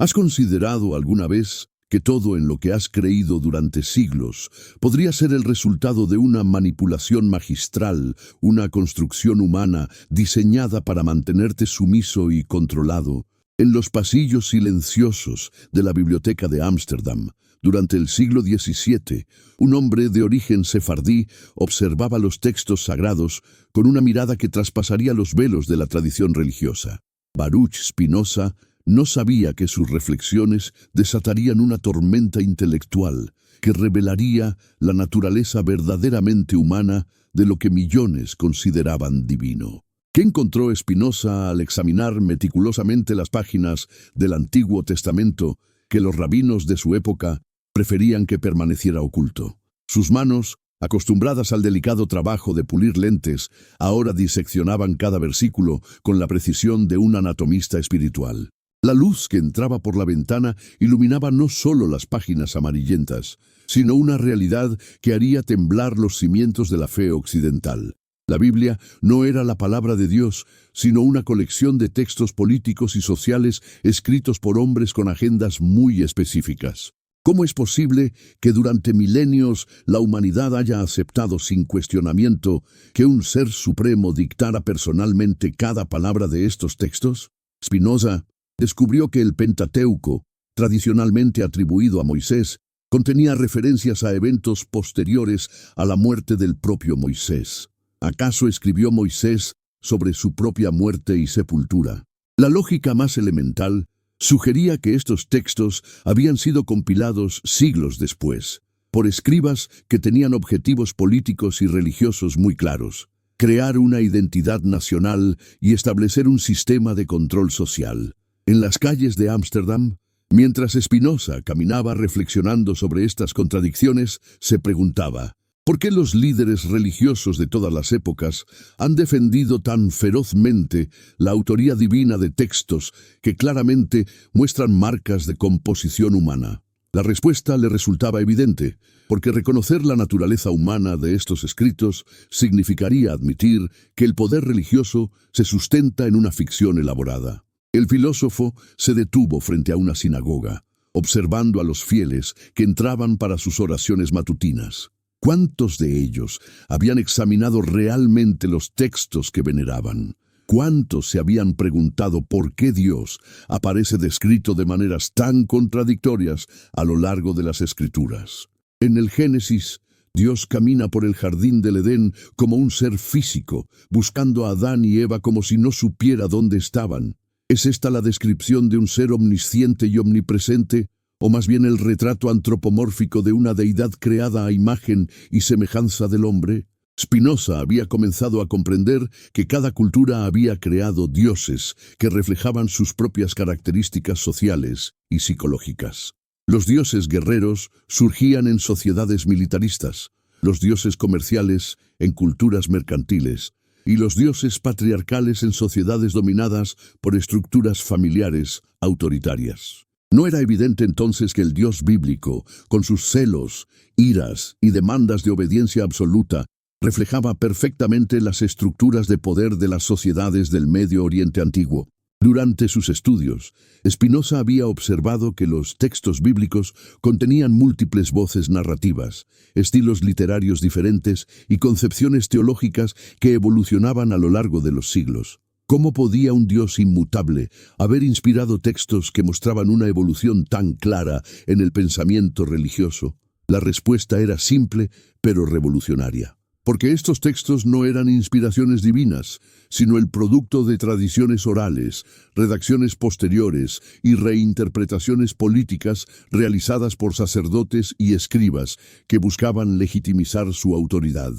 ¿Has considerado alguna vez que todo en lo que has creído durante siglos podría ser el resultado de una manipulación magistral, una construcción humana diseñada para mantenerte sumiso y controlado? En los pasillos silenciosos de la Biblioteca de Ámsterdam, durante el siglo XVII, un hombre de origen sefardí observaba los textos sagrados con una mirada que traspasaría los velos de la tradición religiosa. Baruch Spinoza no sabía que sus reflexiones desatarían una tormenta intelectual que revelaría la naturaleza verdaderamente humana de lo que millones consideraban divino. ¿Qué encontró Spinoza al examinar meticulosamente las páginas del Antiguo Testamento que los rabinos de su época preferían que permaneciera oculto? Sus manos, acostumbradas al delicado trabajo de pulir lentes, ahora diseccionaban cada versículo con la precisión de un anatomista espiritual. La luz que entraba por la ventana iluminaba no solo las páginas amarillentas, sino una realidad que haría temblar los cimientos de la fe occidental. La Biblia no era la palabra de Dios, sino una colección de textos políticos y sociales escritos por hombres con agendas muy específicas. ¿Cómo es posible que durante milenios la humanidad haya aceptado sin cuestionamiento que un ser supremo dictara personalmente cada palabra de estos textos? Spinoza descubrió que el Pentateuco, tradicionalmente atribuido a Moisés, contenía referencias a eventos posteriores a la muerte del propio Moisés. ¿Acaso escribió Moisés sobre su propia muerte y sepultura? La lógica más elemental sugería que estos textos habían sido compilados siglos después, por escribas que tenían objetivos políticos y religiosos muy claros: crear una identidad nacional y establecer un sistema de control social. En las calles de Ámsterdam, mientras Spinoza caminaba reflexionando sobre estas contradicciones, se preguntaba: ¿por qué los líderes religiosos de todas las épocas han defendido tan ferozmente la autoría divina de textos que claramente muestran marcas de composición humana? La respuesta le resultaba evidente, porque reconocer la naturaleza humana de estos escritos significaría admitir que el poder religioso se sustenta en una ficción elaborada. El filósofo se detuvo frente a una sinagoga, observando a los fieles que entraban para sus oraciones matutinas. ¿Cuántos de ellos habían examinado realmente los textos que veneraban? ¿Cuántos se habían preguntado por qué Dios aparece descrito de maneras tan contradictorias a lo largo de las Escrituras? En el Génesis, Dios camina por el jardín del Edén como un ser físico, buscando a Adán y Eva como si no supiera dónde estaban. ¿Es esta la descripción de un ser omnisciente y omnipresente, o más bien el retrato antropomórfico de una deidad creada a imagen y semejanza del hombre? Spinoza había comenzado a comprender que cada cultura había creado dioses que reflejaban sus propias características sociales y psicológicas. Los dioses guerreros surgían en sociedades militaristas, los dioses comerciales en culturas mercantiles, y los dioses patriarcales en sociedades dominadas por estructuras familiares autoritarias. ¿No era evidente entonces que el Dios bíblico, con sus celos, iras y demandas de obediencia absoluta, reflejaba perfectamente las estructuras de poder de las sociedades del Medio Oriente antiguo? Durante sus estudios, Spinoza había observado que los textos bíblicos contenían múltiples voces narrativas, estilos literarios diferentes y concepciones teológicas que evolucionaban a lo largo de los siglos. ¿Cómo podía un Dios inmutable haber inspirado textos que mostraban una evolución tan clara en el pensamiento religioso? La respuesta era simple, pero revolucionaria. Porque estos textos no eran inspiraciones divinas, sino el producto de tradiciones orales, redacciones posteriores y reinterpretaciones políticas realizadas por sacerdotes y escribas que buscaban legitimizar su autoridad.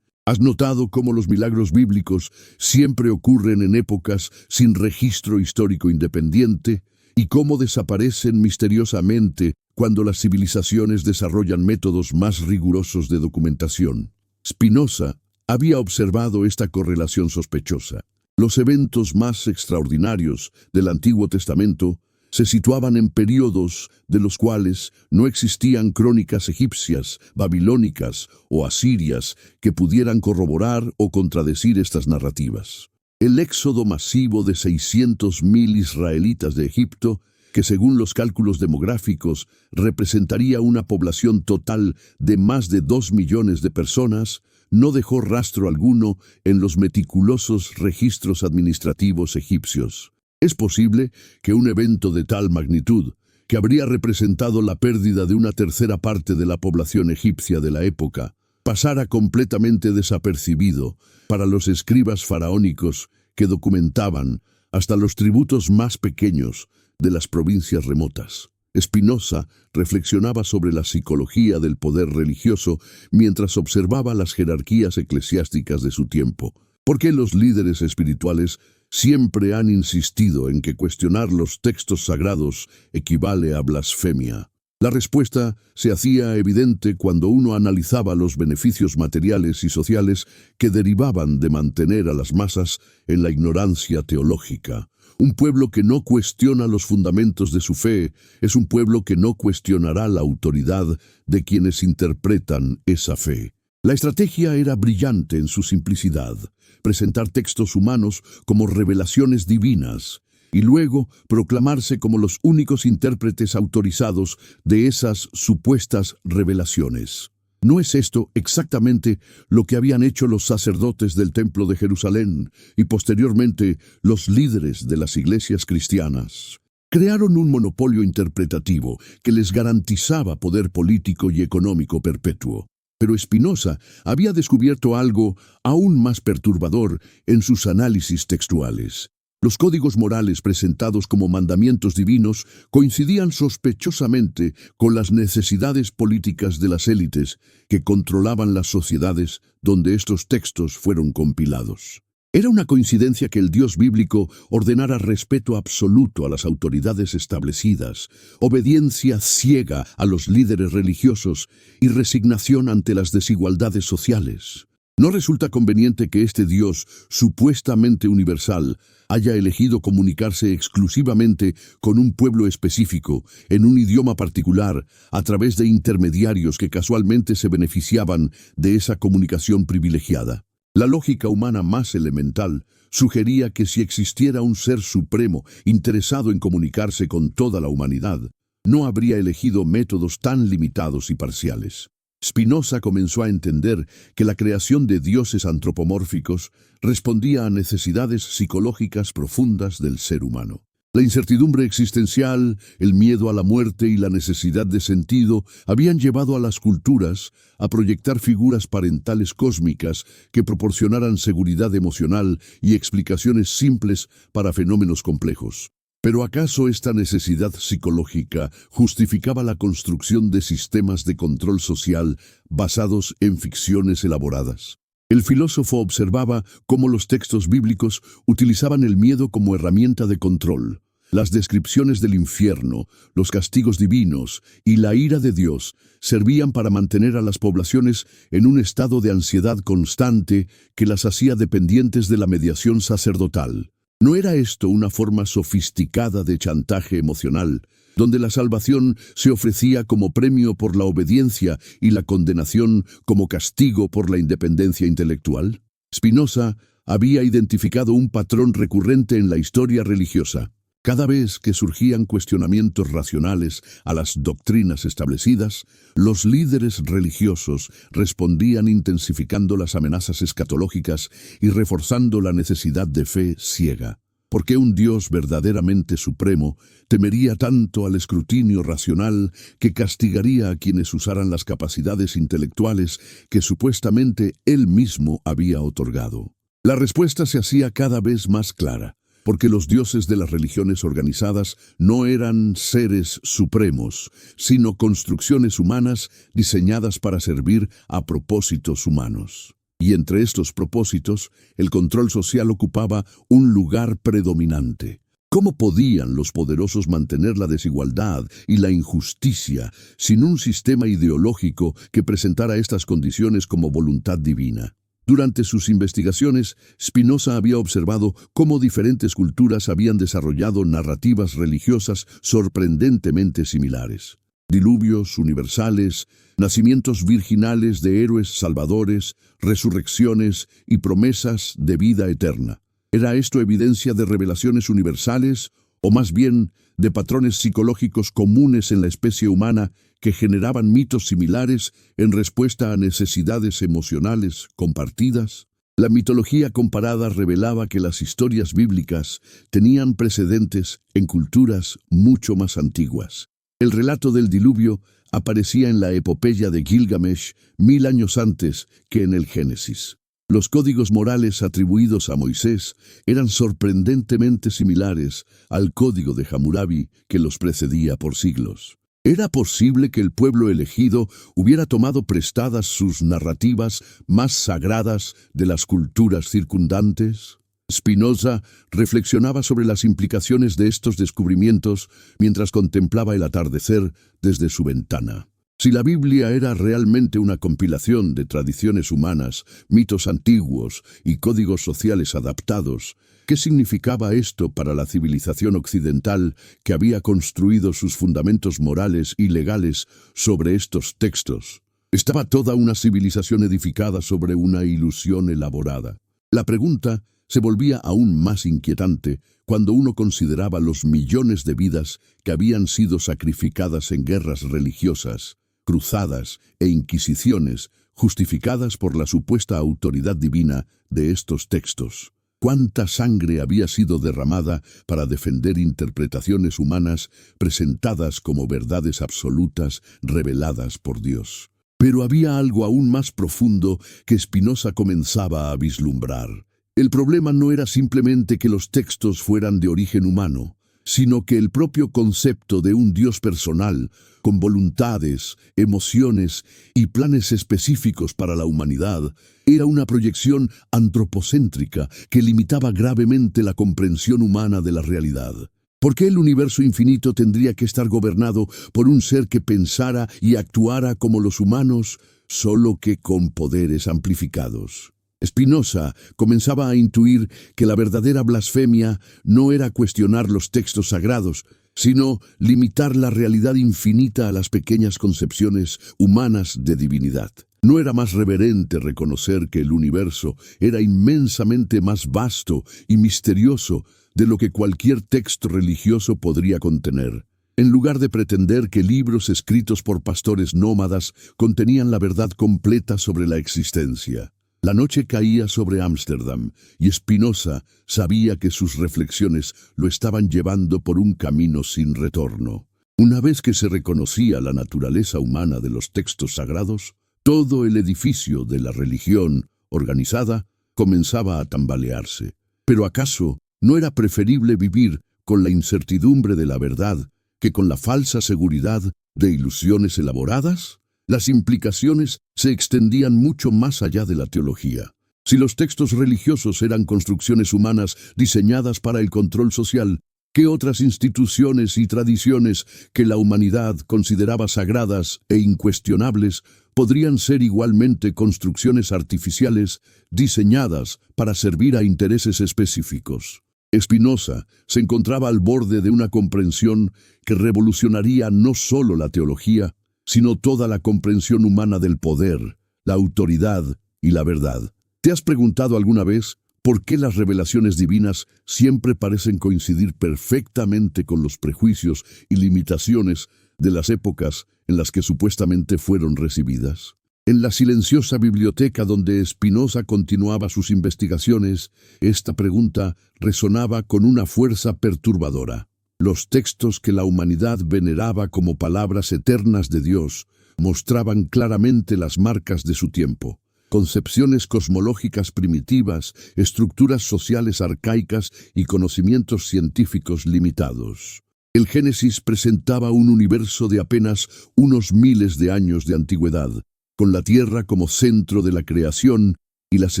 ¿Has notado cómo los milagros bíblicos siempre ocurren en épocas sin registro histórico independiente y cómo desaparecen misteriosamente cuando las civilizaciones desarrollan métodos más rigurosos de documentación? Spinoza había observado esta correlación sospechosa. Los eventos más extraordinarios del Antiguo Testamento se situaban en períodos de los cuales no existían crónicas egipcias, babilónicas o asirias que pudieran corroborar o contradecir estas narrativas. El éxodo masivo de 600.000 israelitas de Egipto que según los cálculos demográficos representaría una población total de más de 2 millones de personas, no dejó rastro alguno en los meticulosos registros administrativos egipcios. Es posible que un evento de tal magnitud, que habría representado la pérdida de una tercera parte de la población egipcia de la época, pasara completamente desapercibido para los escribas faraónicos que documentaban hasta los tributos más pequeños de las provincias remotas. Spinoza reflexionaba sobre la psicología del poder religioso mientras observaba las jerarquías eclesiásticas de su tiempo. ¿Por qué los líderes espirituales siempre han insistido en que cuestionar los textos sagrados equivale a blasfemia? La respuesta se hacía evidente cuando uno analizaba los beneficios materiales y sociales que derivaban de mantener a las masas en la ignorancia teológica. Un pueblo que no cuestiona los fundamentos de su fe es un pueblo que no cuestionará la autoridad de quienes interpretan esa fe. La estrategia era brillante en su simplicidad: presentar textos humanos como revelaciones divinas y luego proclamarse como los únicos intérpretes autorizados de esas supuestas revelaciones. ¿No es esto exactamente lo que habían hecho los sacerdotes del Templo de Jerusalén y posteriormente los líderes de las iglesias cristianas? Crearon un monopolio interpretativo que les garantizaba poder político y económico perpetuo. Pero Spinoza había descubierto algo aún más perturbador en sus análisis textuales. Los códigos morales presentados como mandamientos divinos coincidían sospechosamente con las necesidades políticas de las élites que controlaban las sociedades donde estos textos fueron compilados. Era una coincidencia que el Dios bíblico ordenara respeto absoluto a las autoridades establecidas, obediencia ciega a los líderes religiosos y resignación ante las desigualdades sociales. ¿No resulta conveniente que este Dios, supuestamente universal, haya elegido comunicarse exclusivamente con un pueblo específico, en un idioma particular, a través de intermediarios que casualmente se beneficiaban de esa comunicación privilegiada? La lógica humana más elemental sugería que si existiera un ser supremo interesado en comunicarse con toda la humanidad, no habría elegido métodos tan limitados y parciales. Spinoza comenzó a entender que la creación de dioses antropomórficos respondía a necesidades psicológicas profundas del ser humano. La incertidumbre existencial, el miedo a la muerte y la necesidad de sentido habían llevado a las culturas a proyectar figuras parentales cósmicas que proporcionaran seguridad emocional y explicaciones simples para fenómenos complejos. ¿Pero acaso esta necesidad psicológica justificaba la construcción de sistemas de control social basados en ficciones elaboradas? El filósofo observaba cómo los textos bíblicos utilizaban el miedo como herramienta de control. Las descripciones del infierno, los castigos divinos y la ira de Dios servían para mantener a las poblaciones en un estado de ansiedad constante que las hacía dependientes de la mediación sacerdotal. ¿No era esto una forma sofisticada de chantaje emocional, donde la salvación se ofrecía como premio por la obediencia y la condenación como castigo por la independencia intelectual? Spinoza había identificado un patrón recurrente en la historia religiosa. Cada vez que surgían cuestionamientos racionales a las doctrinas establecidas, los líderes religiosos respondían intensificando las amenazas escatológicas y reforzando la necesidad de fe ciega. ¿Por qué un Dios verdaderamente supremo temería tanto al escrutinio racional que castigaría a quienes usaran las capacidades intelectuales que supuestamente Él mismo había otorgado? La respuesta se hacía cada vez más clara. Porque los dioses de las religiones organizadas no eran seres supremos, sino construcciones humanas diseñadas para servir a propósitos humanos. Y entre estos propósitos, el control social ocupaba un lugar predominante. ¿Cómo podían los poderosos mantener la desigualdad y la injusticia sin un sistema ideológico que presentara estas condiciones como voluntad divina? Durante sus investigaciones, Spinoza había observado cómo diferentes culturas habían desarrollado narrativas religiosas sorprendentemente similares. Diluvios universales, nacimientos virginales de héroes salvadores, resurrecciones y promesas de vida eterna. ¿Era esto evidencia de revelaciones universales o más bien de patrones psicológicos comunes en la especie humana que generaban mitos similares en respuesta a necesidades emocionales compartidas. La mitología comparada revelaba que las historias bíblicas tenían precedentes en culturas mucho más antiguas. El relato del diluvio aparecía en la epopeya de Gilgamesh 1000 años antes que en el Génesis. Los códigos morales atribuidos a Moisés eran sorprendentemente similares al código de Hammurabi que los precedía por siglos. ¿Era posible que el pueblo elegido hubiera tomado prestadas sus narrativas más sagradas de las culturas circundantes? Spinoza reflexionaba sobre las implicaciones de estos descubrimientos mientras contemplaba el atardecer desde su ventana. Si la Biblia era realmente una compilación de tradiciones humanas, mitos antiguos y códigos sociales adaptados, ¿qué significaba esto para la civilización occidental que había construido sus fundamentos morales y legales sobre estos textos? ¿Estaba toda una civilización edificada sobre una ilusión elaborada? La pregunta se volvía aún más inquietante cuando uno consideraba los millones de vidas que habían sido sacrificadas en guerras religiosas, cruzadas e inquisiciones justificadas por la supuesta autoridad divina de estos textos. ¿Cuánta sangre había sido derramada para defender interpretaciones humanas presentadas como verdades absolutas reveladas por Dios? Pero había algo aún más profundo que Spinoza comenzaba a vislumbrar. El problema no era simplemente que los textos fueran de origen humano, sino que el propio concepto de un Dios personal, con voluntades, emociones y planes específicos para la humanidad, era una proyección antropocéntrica que limitaba gravemente la comprensión humana de la realidad. ¿Por qué el universo infinito tendría que estar gobernado por un ser que pensara y actuara como los humanos, solo que con poderes amplificados? Spinoza comenzaba a intuir que la verdadera blasfemia no era cuestionar los textos sagrados, sino limitar la realidad infinita a las pequeñas concepciones humanas de divinidad. ¿No era más reverente reconocer que el universo era inmensamente más vasto y misterioso de lo que cualquier texto religioso podría contener? En lugar de pretender que libros escritos por pastores nómadas contenían la verdad completa sobre la existencia. La noche caía sobre Ámsterdam y Spinoza sabía que sus reflexiones lo estaban llevando por un camino sin retorno. Una vez que se reconocía la naturaleza humana de los textos sagrados, todo el edificio de la religión organizada comenzaba a tambalearse. ¿Pero acaso no era preferible vivir con la incertidumbre de la verdad que con la falsa seguridad de ilusiones elaboradas? Las implicaciones se extendían mucho más allá de la teología. Si los textos religiosos eran construcciones humanas diseñadas para el control social, ¿qué otras instituciones y tradiciones que la humanidad consideraba sagradas e incuestionables podrían ser igualmente construcciones artificiales diseñadas para servir a intereses específicos? Spinoza se encontraba al borde de una comprensión que revolucionaría no solo la teología, sino toda la comprensión humana del poder, la autoridad y la verdad. ¿Te has preguntado alguna vez por qué las revelaciones divinas siempre parecen coincidir perfectamente con los prejuicios y limitaciones de las épocas en las que supuestamente fueron recibidas? En la silenciosa biblioteca donde Spinoza continuaba sus investigaciones, esta pregunta resonaba con una fuerza perturbadora. Los textos que la humanidad veneraba como palabras eternas de Dios mostraban claramente las marcas de su tiempo. Concepciones cosmológicas primitivas, estructuras sociales arcaicas y conocimientos científicos limitados. El Génesis presentaba un universo de apenas unos miles de años de antigüedad, con la Tierra como centro de la creación y las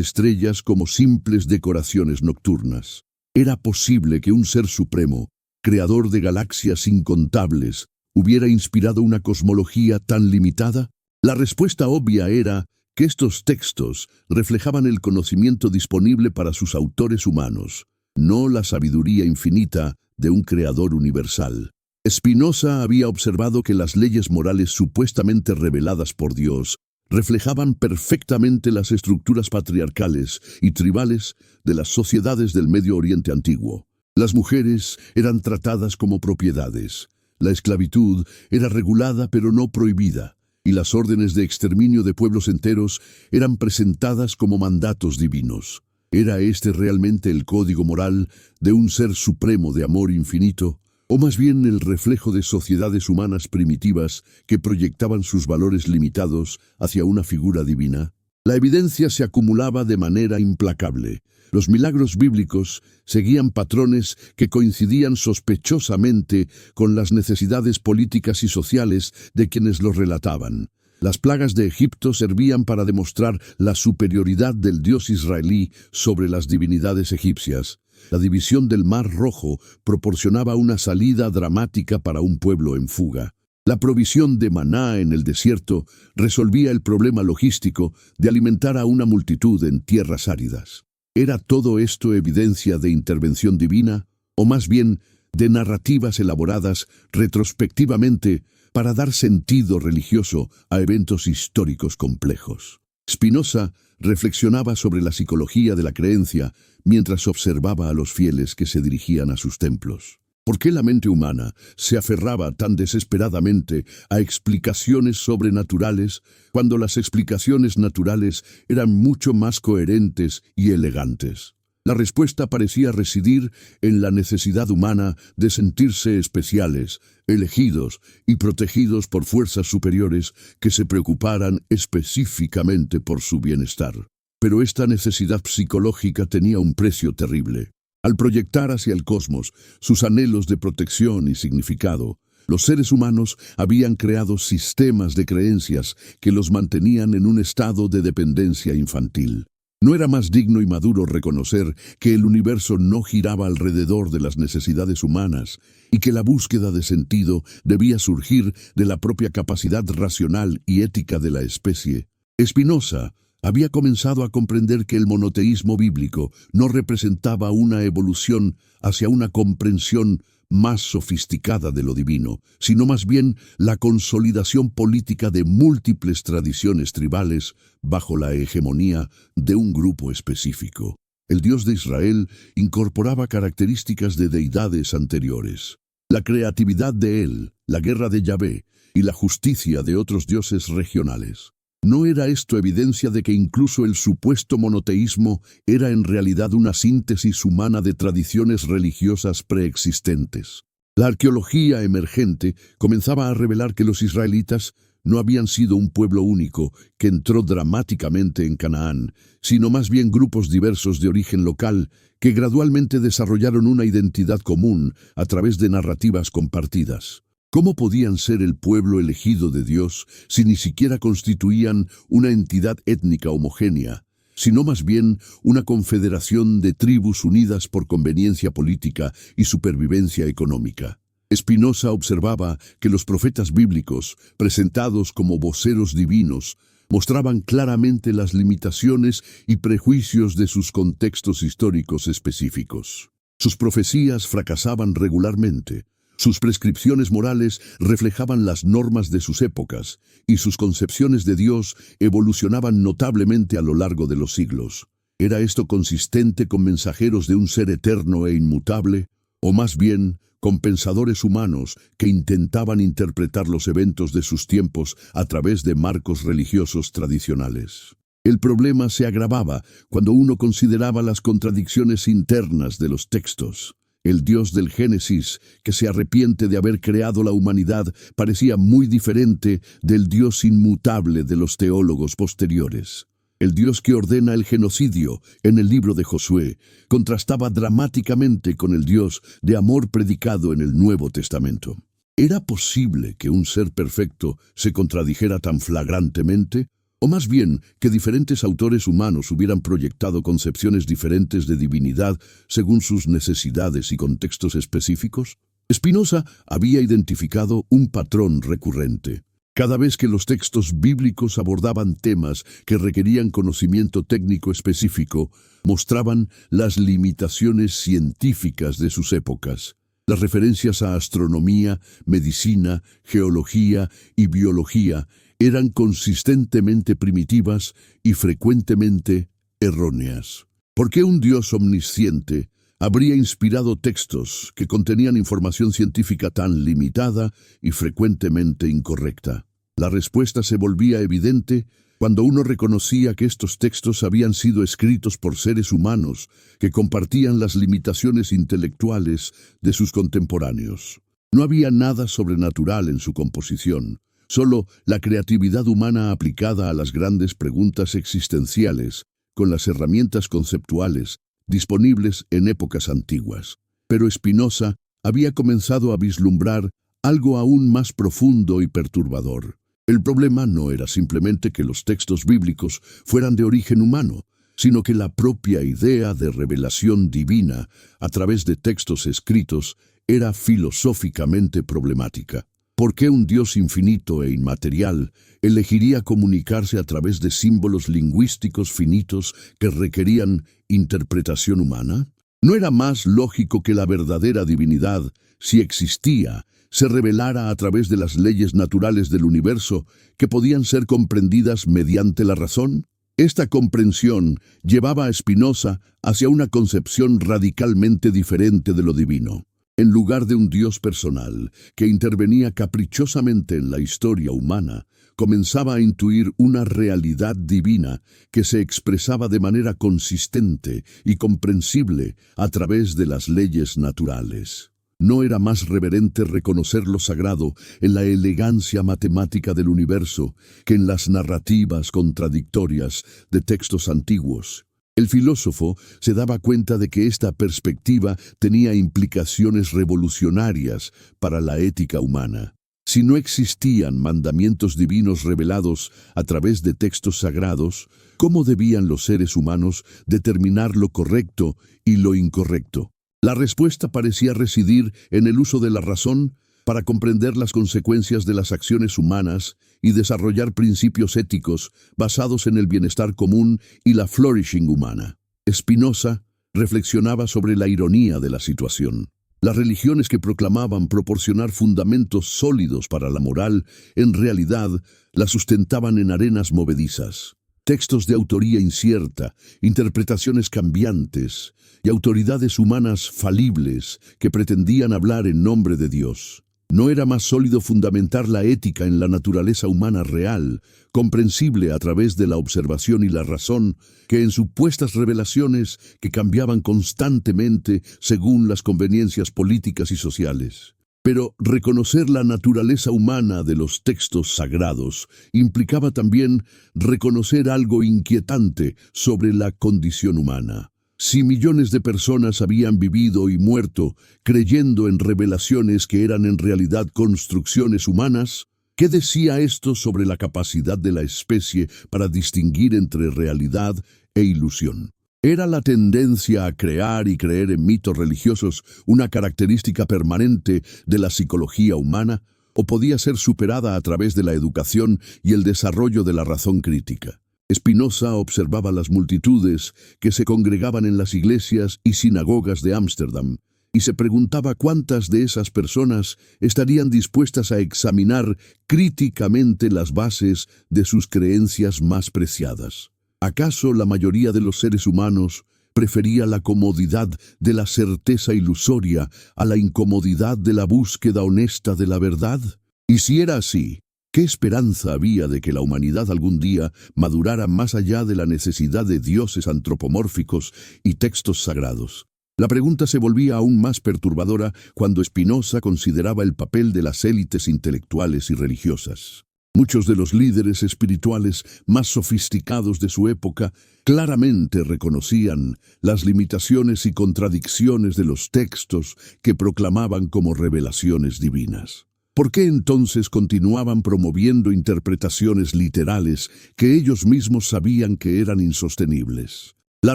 estrellas como simples decoraciones nocturnas. ¿Era posible que un ser supremo, creador de galaxias incontables, hubiera inspirado una cosmología tan limitada? La respuesta obvia era que estos textos reflejaban el conocimiento disponible para sus autores humanos, no la sabiduría infinita de un creador universal. Spinoza había observado que las leyes morales supuestamente reveladas por Dios reflejaban perfectamente las estructuras patriarcales y tribales de las sociedades del Medio Oriente antiguo. Las mujeres eran tratadas como propiedades. La esclavitud era regulada pero no prohibida, y las órdenes de exterminio de pueblos enteros eran presentadas como mandatos divinos. ¿Era este realmente el código moral de un ser supremo de amor infinito? ¿O más bien el reflejo de sociedades humanas primitivas que proyectaban sus valores limitados hacia una figura divina? La evidencia se acumulaba de manera implacable. Los milagros bíblicos seguían patrones que coincidían sospechosamente con las necesidades políticas y sociales de quienes los relataban. Las plagas de Egipto servían para demostrar la superioridad del Dios israelí sobre las divinidades egipcias. La división del Mar Rojo proporcionaba una salida dramática para un pueblo en fuga. La provisión de maná en el desierto resolvía el problema logístico de alimentar a una multitud en tierras áridas. ¿Era todo esto evidencia de intervención divina, o más bien de narrativas elaboradas retrospectivamente para dar sentido religioso a eventos históricos complejos? Spinoza reflexionaba sobre la psicología de la creencia mientras observaba a los fieles que se dirigían a sus templos. ¿Por qué la mente humana se aferraba tan desesperadamente a explicaciones sobrenaturales cuando las explicaciones naturales eran mucho más coherentes y elegantes? La respuesta parecía residir en la necesidad humana de sentirse especiales, elegidos y protegidos por fuerzas superiores que se preocuparan específicamente por su bienestar. Pero esta necesidad psicológica tenía un precio terrible. Al proyectar hacia el cosmos sus anhelos de protección y significado, los seres humanos habían creado sistemas de creencias que los mantenían en un estado de dependencia infantil. ¿No era más digno y maduro reconocer que el universo no giraba alrededor de las necesidades humanas y que la búsqueda de sentido debía surgir de la propia capacidad racional y ética de la especie? Spinoza había comenzado a comprender que el monoteísmo bíblico no representaba una evolución hacia una comprensión más sofisticada de lo divino, sino más bien la consolidación política de múltiples tradiciones tribales bajo la hegemonía de un grupo específico. El Dios de Israel incorporaba características de deidades anteriores. La creatividad de él, la guerra de Yahvé y la justicia de otros dioses regionales. ¿No era esto evidencia de que incluso el supuesto monoteísmo era en realidad una síntesis humana de tradiciones religiosas preexistentes? La arqueología emergente comenzaba a revelar que los israelitas no habían sido un pueblo único que entró dramáticamente en Canaán, sino más bien grupos diversos de origen local que gradualmente desarrollaron una identidad común a través de narrativas compartidas. ¿Cómo podían ser el pueblo elegido de Dios si ni siquiera constituían una entidad étnica homogénea, sino más bien una confederación de tribus unidas por conveniencia política y supervivencia económica? Spinoza observaba que los profetas bíblicos, presentados como voceros divinos, mostraban claramente las limitaciones y prejuicios de sus contextos históricos específicos. Sus profecías fracasaban regularmente. Sus prescripciones morales reflejaban las normas de sus épocas, y sus concepciones de Dios evolucionaban notablemente a lo largo de los siglos. ¿Era esto consistente con mensajeros de un ser eterno e inmutable, o más bien con pensadores humanos que intentaban interpretar los eventos de sus tiempos a través de marcos religiosos tradicionales? El problema se agravaba cuando uno consideraba las contradicciones internas de los textos. El Dios del Génesis, que se arrepiente de haber creado la humanidad, parecía muy diferente del Dios inmutable de los teólogos posteriores. El Dios que ordena el genocidio en el libro de Josué contrastaba dramáticamente con el Dios de amor predicado en el Nuevo Testamento. ¿Era posible que un ser perfecto se contradijera tan flagrantemente? O más bien, que diferentes autores humanos hubieran proyectado concepciones diferentes de divinidad según sus necesidades y contextos específicos? Spinoza había identificado un patrón recurrente. Cada vez que los textos bíblicos abordaban temas que requerían conocimiento técnico específico, mostraban las limitaciones científicas de sus épocas. Las referencias a astronomía, medicina, geología y biología eran consistentemente primitivas y frecuentemente erróneas. ¿Por qué un Dios omnisciente habría inspirado textos que contenían información científica tan limitada y frecuentemente incorrecta? La respuesta se volvía evidente cuando uno reconocía que estos textos habían sido escritos por seres humanos que compartían las limitaciones intelectuales de sus contemporáneos. No había nada sobrenatural en su composición, solo la creatividad humana aplicada a las grandes preguntas existenciales, con las herramientas conceptuales disponibles en épocas antiguas. Pero Spinoza había comenzado a vislumbrar algo aún más profundo y perturbador. El problema no era simplemente que los textos bíblicos fueran de origen humano, sino que la propia idea de revelación divina a través de textos escritos era filosóficamente problemática. ¿Por qué un Dios infinito e inmaterial elegiría comunicarse a través de símbolos lingüísticos finitos que requerían interpretación humana? ¿No era más lógico que la verdadera divinidad, si existía, se revelara a través de las leyes naturales del universo que podían ser comprendidas mediante la razón? Esta comprensión llevaba a Spinoza hacia una concepción radicalmente diferente de lo divino. En lugar de un Dios personal que intervenía caprichosamente en la historia humana, comenzaba a intuir una realidad divina que se expresaba de manera consistente y comprensible a través de las leyes naturales. ¿No era más reverente reconocer lo sagrado en la elegancia matemática del universo que en las narrativas contradictorias de textos antiguos? El filósofo se daba cuenta de que esta perspectiva tenía implicaciones revolucionarias para la ética humana. Si no existían mandamientos divinos revelados a través de textos sagrados, ¿cómo debían los seres humanos determinar lo correcto y lo incorrecto? La respuesta parecía residir en el uso de la razón para comprender las consecuencias de las acciones humanas y desarrollar principios éticos basados en el bienestar común y la flourishing humana. Spinoza reflexionaba sobre la ironía de la situación. Las religiones que proclamaban proporcionar fundamentos sólidos para la moral, en realidad, la sustentaban en arenas movedizas. Textos de autoría incierta, interpretaciones cambiantes y autoridades humanas falibles que pretendían hablar en nombre de Dios. ¿No era más sólido fundamentar la ética en la naturaleza humana real, comprensible a través de la observación y la razón, que en supuestas revelaciones que cambiaban constantemente según las conveniencias políticas y sociales? Pero reconocer la naturaleza humana de los textos sagrados implicaba también reconocer algo inquietante sobre la condición humana. Si millones de personas habían vivido y muerto creyendo en revelaciones que eran en realidad construcciones humanas, ¿qué decía esto sobre la capacidad de la especie para distinguir entre realidad e ilusión? ¿Era la tendencia a crear y creer en mitos religiosos una característica permanente de la psicología humana, o podía ser superada a través de la educación y el desarrollo de la razón crítica? Spinoza observaba las multitudes que se congregaban en las iglesias y sinagogas de Ámsterdam y se preguntaba cuántas de esas personas estarían dispuestas a examinar críticamente las bases de sus creencias más preciadas. ¿Acaso la mayoría de los seres humanos prefería la comodidad de la certeza ilusoria a la incomodidad de la búsqueda honesta de la verdad? Y si era así, ¿qué esperanza había de que la humanidad algún día madurara más allá de la necesidad de dioses antropomórficos y textos sagrados? La pregunta se volvía aún más perturbadora cuando Spinoza consideraba el papel de las élites intelectuales y religiosas. Muchos de los líderes espirituales más sofisticados de su época claramente reconocían las limitaciones y contradicciones de los textos que proclamaban como revelaciones divinas. ¿Por qué entonces continuaban promoviendo interpretaciones literales que ellos mismos sabían que eran insostenibles? La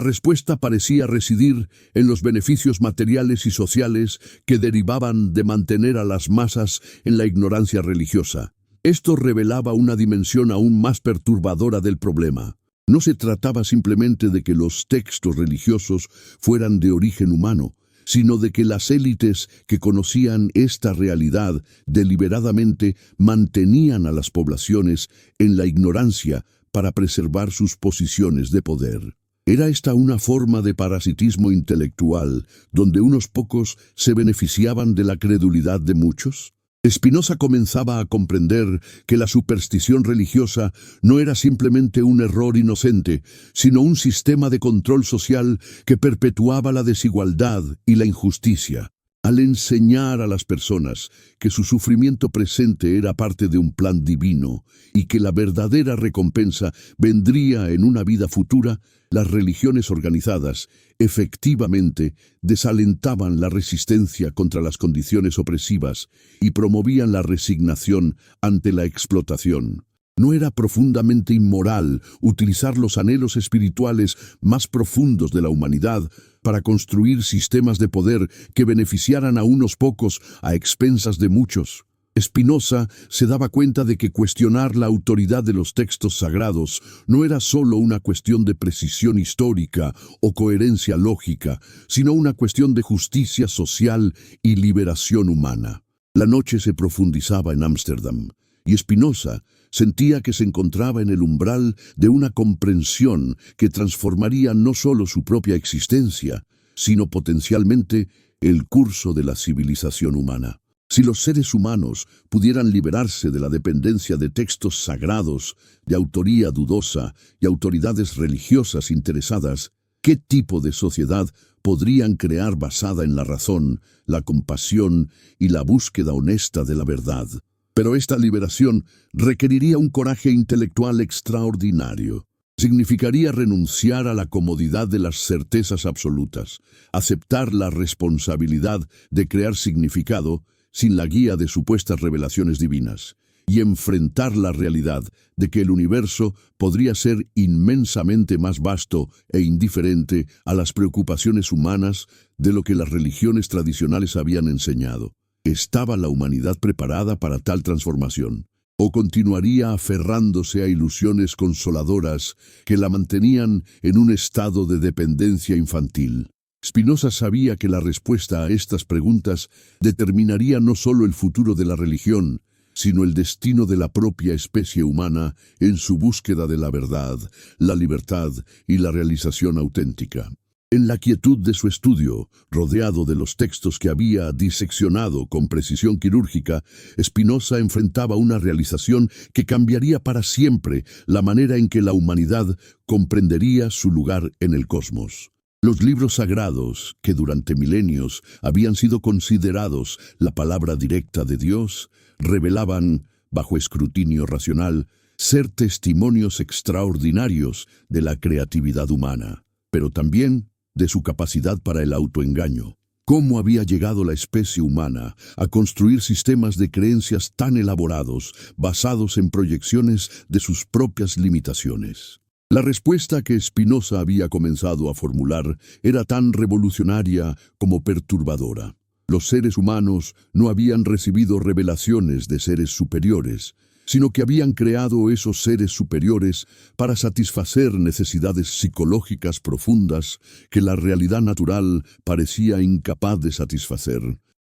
respuesta parecía residir en los beneficios materiales y sociales que derivaban de mantener a las masas en la ignorancia religiosa. Esto revelaba una dimensión aún más perturbadora del problema. No se trataba simplemente de que los textos religiosos fueran de origen humano, sino de que las élites que conocían esta realidad deliberadamente mantenían a las poblaciones en la ignorancia para preservar sus posiciones de poder. ¿Era esta una forma de parasitismo intelectual, donde unos pocos se beneficiaban de la credulidad de muchos? Spinoza comenzaba a comprender que la superstición religiosa no era simplemente un error inocente, sino un sistema de control social que perpetuaba la desigualdad y la injusticia. Al enseñar a las personas que su sufrimiento presente era parte de un plan divino y que la verdadera recompensa vendría en una vida futura, las religiones organizadas efectivamente desalentaban la resistencia contra las condiciones opresivas y promovían la resignación ante la explotación. ¿No era profundamente inmoral utilizar los anhelos espirituales más profundos de la humanidad para construir sistemas de poder que beneficiaran a unos pocos a expensas de muchos? Spinoza se daba cuenta de que cuestionar la autoridad de los textos sagrados no era solo una cuestión de precisión histórica o coherencia lógica, sino una cuestión de justicia social y liberación humana. La noche se profundizaba en Ámsterdam, y Spinoza sentía que se encontraba en el umbral de una comprensión que transformaría no solo su propia existencia, sino potencialmente el curso de la civilización humana. Si los seres humanos pudieran liberarse de la dependencia de textos sagrados, de autoría dudosa y autoridades religiosas interesadas, ¿qué tipo de sociedad podrían crear basada en la razón, la compasión y la búsqueda honesta de la verdad? Pero esta liberación requeriría un coraje intelectual extraordinario. Significaría renunciar a la comodidad de las certezas absolutas, aceptar la responsabilidad de crear significado sin la guía de supuestas revelaciones divinas, y enfrentar la realidad de que el universo podría ser inmensamente más vasto e indiferente a las preocupaciones humanas de lo que las religiones tradicionales habían enseñado. ¿Estaba la humanidad preparada para tal transformación? ¿O continuaría aferrándose a ilusiones consoladoras que la mantenían en un estado de dependencia infantil? Spinoza sabía que la respuesta a estas preguntas determinaría no solo el futuro de la religión, sino el destino de la propia especie humana en su búsqueda de la verdad, la libertad y la realización auténtica. En la quietud de su estudio, rodeado de los textos que había diseccionado con precisión quirúrgica, Spinoza enfrentaba una realización que cambiaría para siempre la manera en que la humanidad comprendería su lugar en el cosmos. Los libros sagrados, que durante milenios habían sido considerados la palabra directa de Dios, revelaban, bajo escrutinio racional, ser testimonios extraordinarios de la creatividad humana, pero también de su capacidad para el autoengaño. ¿Cómo había llegado la especie humana a construir sistemas de creencias tan elaborados, basados en proyecciones de sus propias limitaciones? La respuesta que Spinoza había comenzado a formular era tan revolucionaria como perturbadora. Los seres humanos no habían recibido revelaciones de seres superiores, sino que habían creado esos seres superiores para satisfacer necesidades psicológicas profundas que la realidad natural parecía incapaz de satisfacer.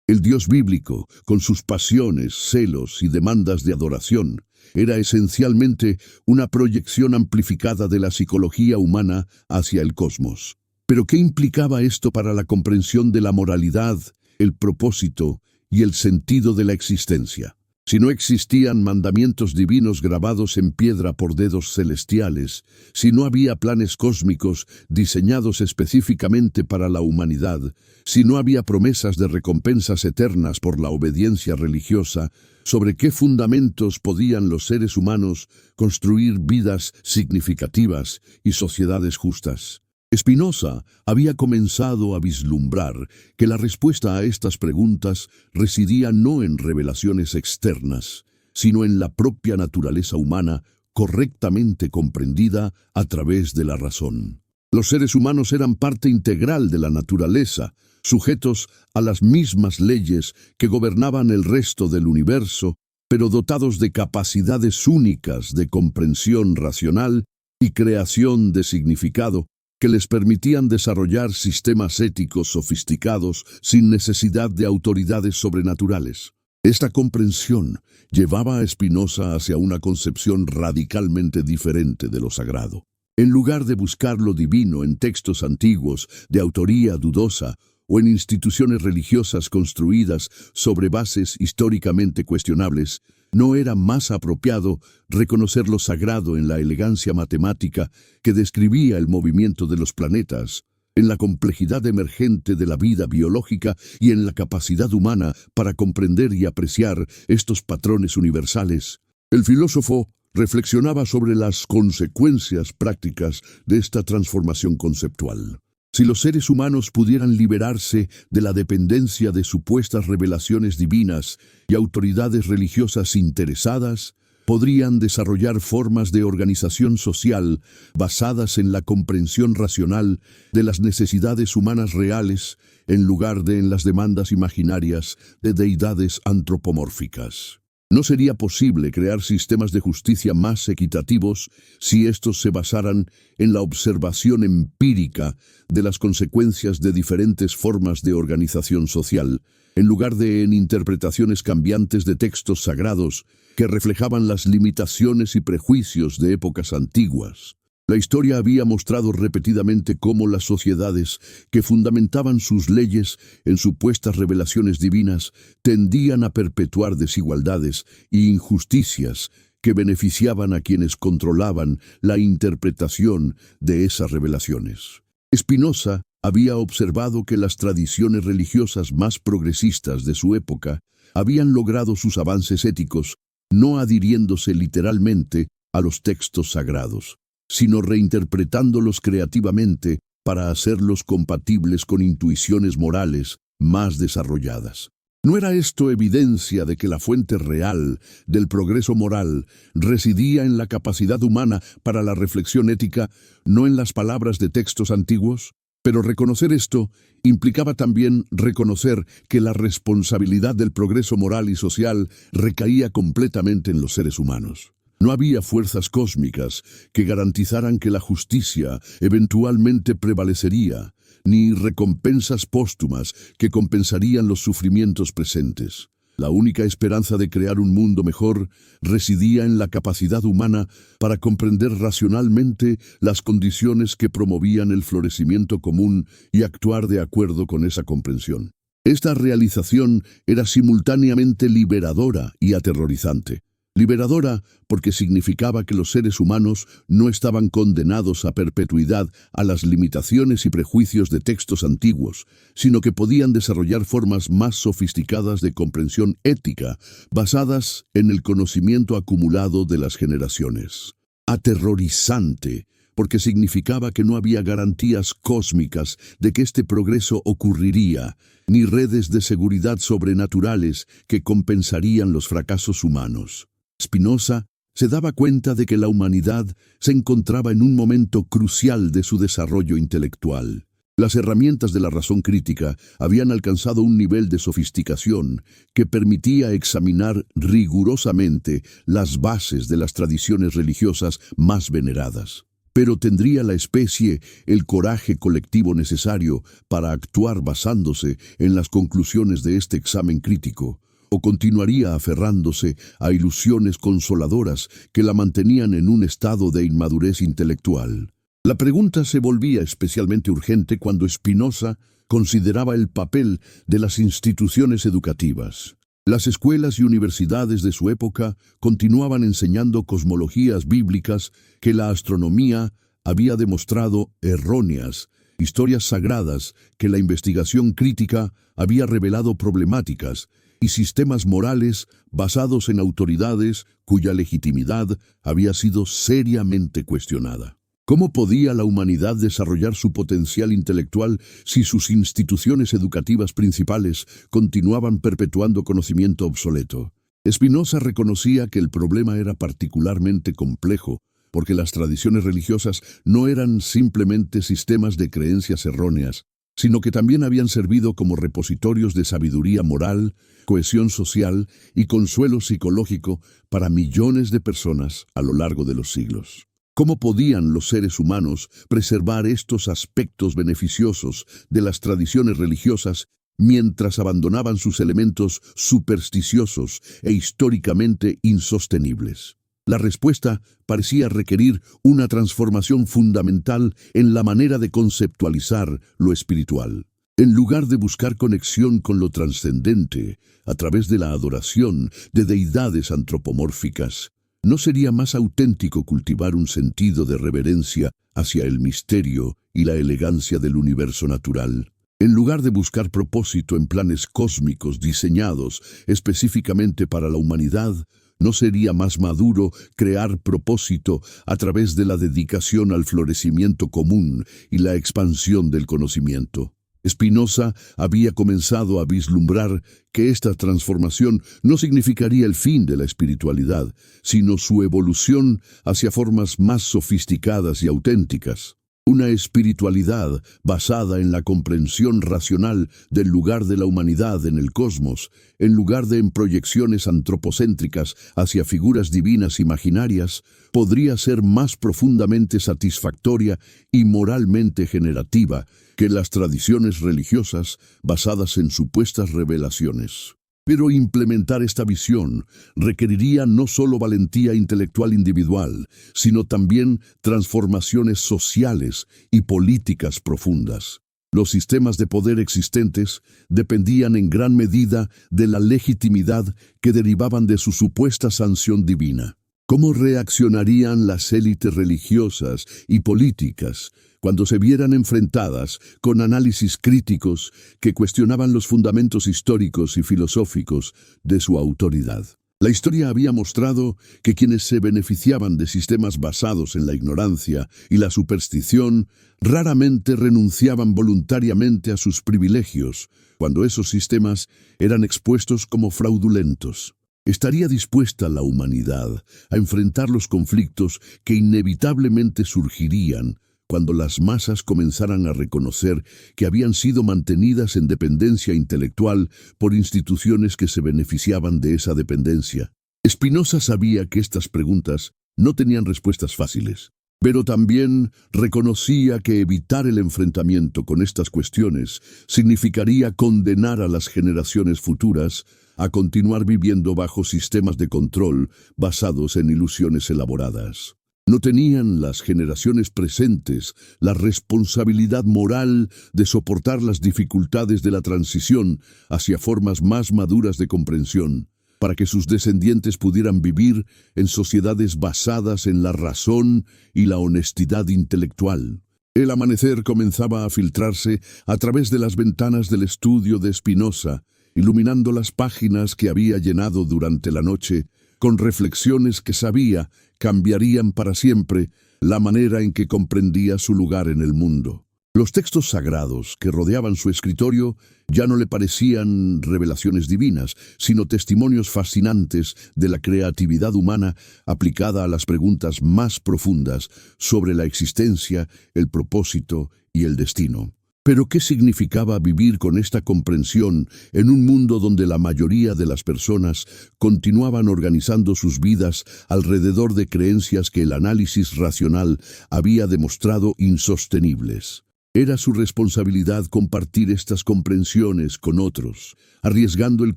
El Dios bíblico, con sus pasiones, celos y demandas de adoración, era esencialmente una proyección amplificada de la psicología humana hacia el cosmos. ¿Pero qué implicaba esto para la comprensión de la moralidad, el propósito y el sentido de la existencia? Si no existían mandamientos divinos grabados en piedra por dedos celestiales, si no había planes cósmicos diseñados específicamente para la humanidad, si no había promesas de recompensas eternas por la obediencia religiosa, ¿sobre qué fundamentos podían los seres humanos construir vidas significativas y sociedades justas? Spinoza había comenzado a vislumbrar que la respuesta a estas preguntas residía no en revelaciones externas, sino en la propia naturaleza humana correctamente comprendida a través de la razón. Los seres humanos eran parte integral de la naturaleza, sujetos a las mismas leyes que gobernaban el resto del universo, pero dotados de capacidades únicas de comprensión racional y creación de significado, que les permitían desarrollar sistemas éticos sofisticados sin necesidad de autoridades sobrenaturales. Esta comprensión llevaba a Spinoza hacia una concepción radicalmente diferente de lo sagrado. En lugar de buscar lo divino en textos antiguos, de autoría dudosa, o en instituciones religiosas construidas sobre bases históricamente cuestionables, ¿no era más apropiado reconocer lo sagrado en la elegancia matemática que describía el movimiento de los planetas, en la complejidad emergente de la vida biológica y en la capacidad humana para comprender y apreciar estos patrones universales? El filósofo reflexionaba sobre las consecuencias prácticas de esta transformación conceptual. Si los seres humanos pudieran liberarse de la dependencia de supuestas revelaciones divinas y autoridades religiosas interesadas, podrían desarrollar formas de organización social basadas en la comprensión racional de las necesidades humanas reales en lugar de en las demandas imaginarias de deidades antropomórficas. No sería posible crear sistemas de justicia más equitativos si estos se basaran en la observación empírica de las consecuencias de diferentes formas de organización social, en lugar de en interpretaciones cambiantes de textos sagrados que reflejaban las limitaciones y prejuicios de épocas antiguas. La historia había mostrado repetidamente cómo las sociedades que fundamentaban sus leyes en supuestas revelaciones divinas tendían a perpetuar desigualdades e injusticias que beneficiaban a quienes controlaban la interpretación de esas revelaciones. Spinoza había observado que las tradiciones religiosas más progresistas de su época habían logrado sus avances éticos no adhiriéndose literalmente a los textos sagrados, sino reinterpretándolos creativamente para hacerlos compatibles con intuiciones morales más desarrolladas. ¿No era esto evidencia de que la fuente real del progreso moral residía en la capacidad humana para la reflexión ética, no en las palabras de textos antiguos? Pero reconocer esto implicaba también reconocer que la responsabilidad del progreso moral y social recaía completamente en los seres humanos. No había fuerzas cósmicas que garantizaran que la justicia eventualmente prevalecería, ni recompensas póstumas que compensarían los sufrimientos presentes. La única esperanza de crear un mundo mejor residía en la capacidad humana para comprender racionalmente las condiciones que promovían el florecimiento común y actuar de acuerdo con esa comprensión. Esta realización era simultáneamente liberadora y aterrorizante. Liberadora porque significaba que los seres humanos no estaban condenados a perpetuidad a las limitaciones y prejuicios de textos antiguos, sino que podían desarrollar formas más sofisticadas de comprensión ética, basadas en el conocimiento acumulado de las generaciones. Aterrorizante, porque significaba que no había garantías cósmicas de que este progreso ocurriría, ni redes de seguridad sobrenaturales que compensarían los fracasos humanos. Spinoza se daba cuenta de que la humanidad se encontraba en un momento crucial de su desarrollo intelectual. Las herramientas de la razón crítica habían alcanzado un nivel de sofisticación que permitía examinar rigurosamente las bases de las tradiciones religiosas más veneradas. Pero ¿tendría la especie el coraje colectivo necesario para actuar basándose en las conclusiones de este examen crítico? ¿O continuaría aferrándose a ilusiones consoladoras que la mantenían en un estado de inmadurez intelectual? La pregunta se volvía especialmente urgente cuando Spinoza consideraba el papel de las instituciones educativas. Las escuelas y universidades de su época continuaban enseñando cosmologías bíblicas que la astronomía había demostrado erróneas, historias sagradas que la investigación crítica había revelado problemáticas, y sistemas morales basados en autoridades cuya legitimidad había sido seriamente cuestionada. ¿Cómo podía la humanidad desarrollar su potencial intelectual si sus instituciones educativas principales continuaban perpetuando conocimiento obsoleto? Spinoza reconocía que el problema era particularmente complejo, porque las tradiciones religiosas no eran simplemente sistemas de creencias erróneas, sino que también habían servido como repositorios de sabiduría moral, cohesión social y consuelo psicológico para millones de personas a lo largo de los siglos. ¿Cómo podían los seres humanos preservar estos aspectos beneficiosos de las tradiciones religiosas mientras abandonaban sus elementos supersticiosos e históricamente insostenibles? La respuesta parecía requerir una transformación fundamental en la manera de conceptualizar lo espiritual. En lugar de buscar conexión con lo trascendente a través de la adoración de deidades antropomórficas, ¿no sería más auténtico cultivar un sentido de reverencia hacia el misterio y la elegancia del universo natural? En lugar de buscar propósito en planes cósmicos diseñados específicamente para la humanidad, ¿no sería más maduro crear propósito a través de la dedicación al florecimiento común y la expansión del conocimiento? Spinoza había comenzado a vislumbrar que esta transformación no significaría el fin de la espiritualidad, sino su evolución hacia formas más sofisticadas y auténticas. Una espiritualidad basada en la comprensión racional del lugar de la humanidad en el cosmos, en lugar de en proyecciones antropocéntricas hacia figuras divinas imaginarias, podría ser más profundamente satisfactoria y moralmente generativa que las tradiciones religiosas basadas en supuestas revelaciones. Pero implementar esta visión requeriría no solo valentía intelectual individual, sino también transformaciones sociales y políticas profundas. Los sistemas de poder existentes dependían en gran medida de la legitimidad que derivaban de su supuesta sanción divina. ¿Cómo reaccionarían las élites religiosas y políticas cuando se vieran enfrentadas con análisis críticos que cuestionaban los fundamentos históricos y filosóficos de su autoridad? La historia había mostrado que quienes se beneficiaban de sistemas basados en la ignorancia y la superstición raramente renunciaban voluntariamente a sus privilegios cuando esos sistemas eran expuestos como fraudulentos. ¿Estaría dispuesta la humanidad a enfrentar los conflictos que inevitablemente surgirían cuando las masas comenzaran a reconocer que habían sido mantenidas en dependencia intelectual por instituciones que se beneficiaban de esa dependencia? Spinoza sabía que estas preguntas no tenían respuestas fáciles, pero también reconocía que evitar el enfrentamiento con estas cuestiones significaría condenar a las generaciones futuras a continuar viviendo bajo sistemas de control basados en ilusiones elaboradas. ¿No tenían las generaciones presentes la responsabilidad moral de soportar las dificultades de la transición hacia formas más maduras de comprensión, para que sus descendientes pudieran vivir en sociedades basadas en la razón y la honestidad intelectual? El amanecer comenzaba a filtrarse a través de las ventanas del estudio de Spinoza, iluminando las páginas que había llenado durante la noche, con reflexiones que sabía cambiarían para siempre la manera en que comprendía su lugar en el mundo. Los textos sagrados que rodeaban su escritorio ya no le parecían revelaciones divinas, sino testimonios fascinantes de la creatividad humana aplicada a las preguntas más profundas sobre la existencia, el propósito y el destino. Pero ¿qué significaba vivir con esta comprensión en un mundo donde la mayoría de las personas continuaban organizando sus vidas alrededor de creencias que el análisis racional había demostrado insostenibles? Era su responsabilidad compartir estas comprensiones con otros, arriesgando el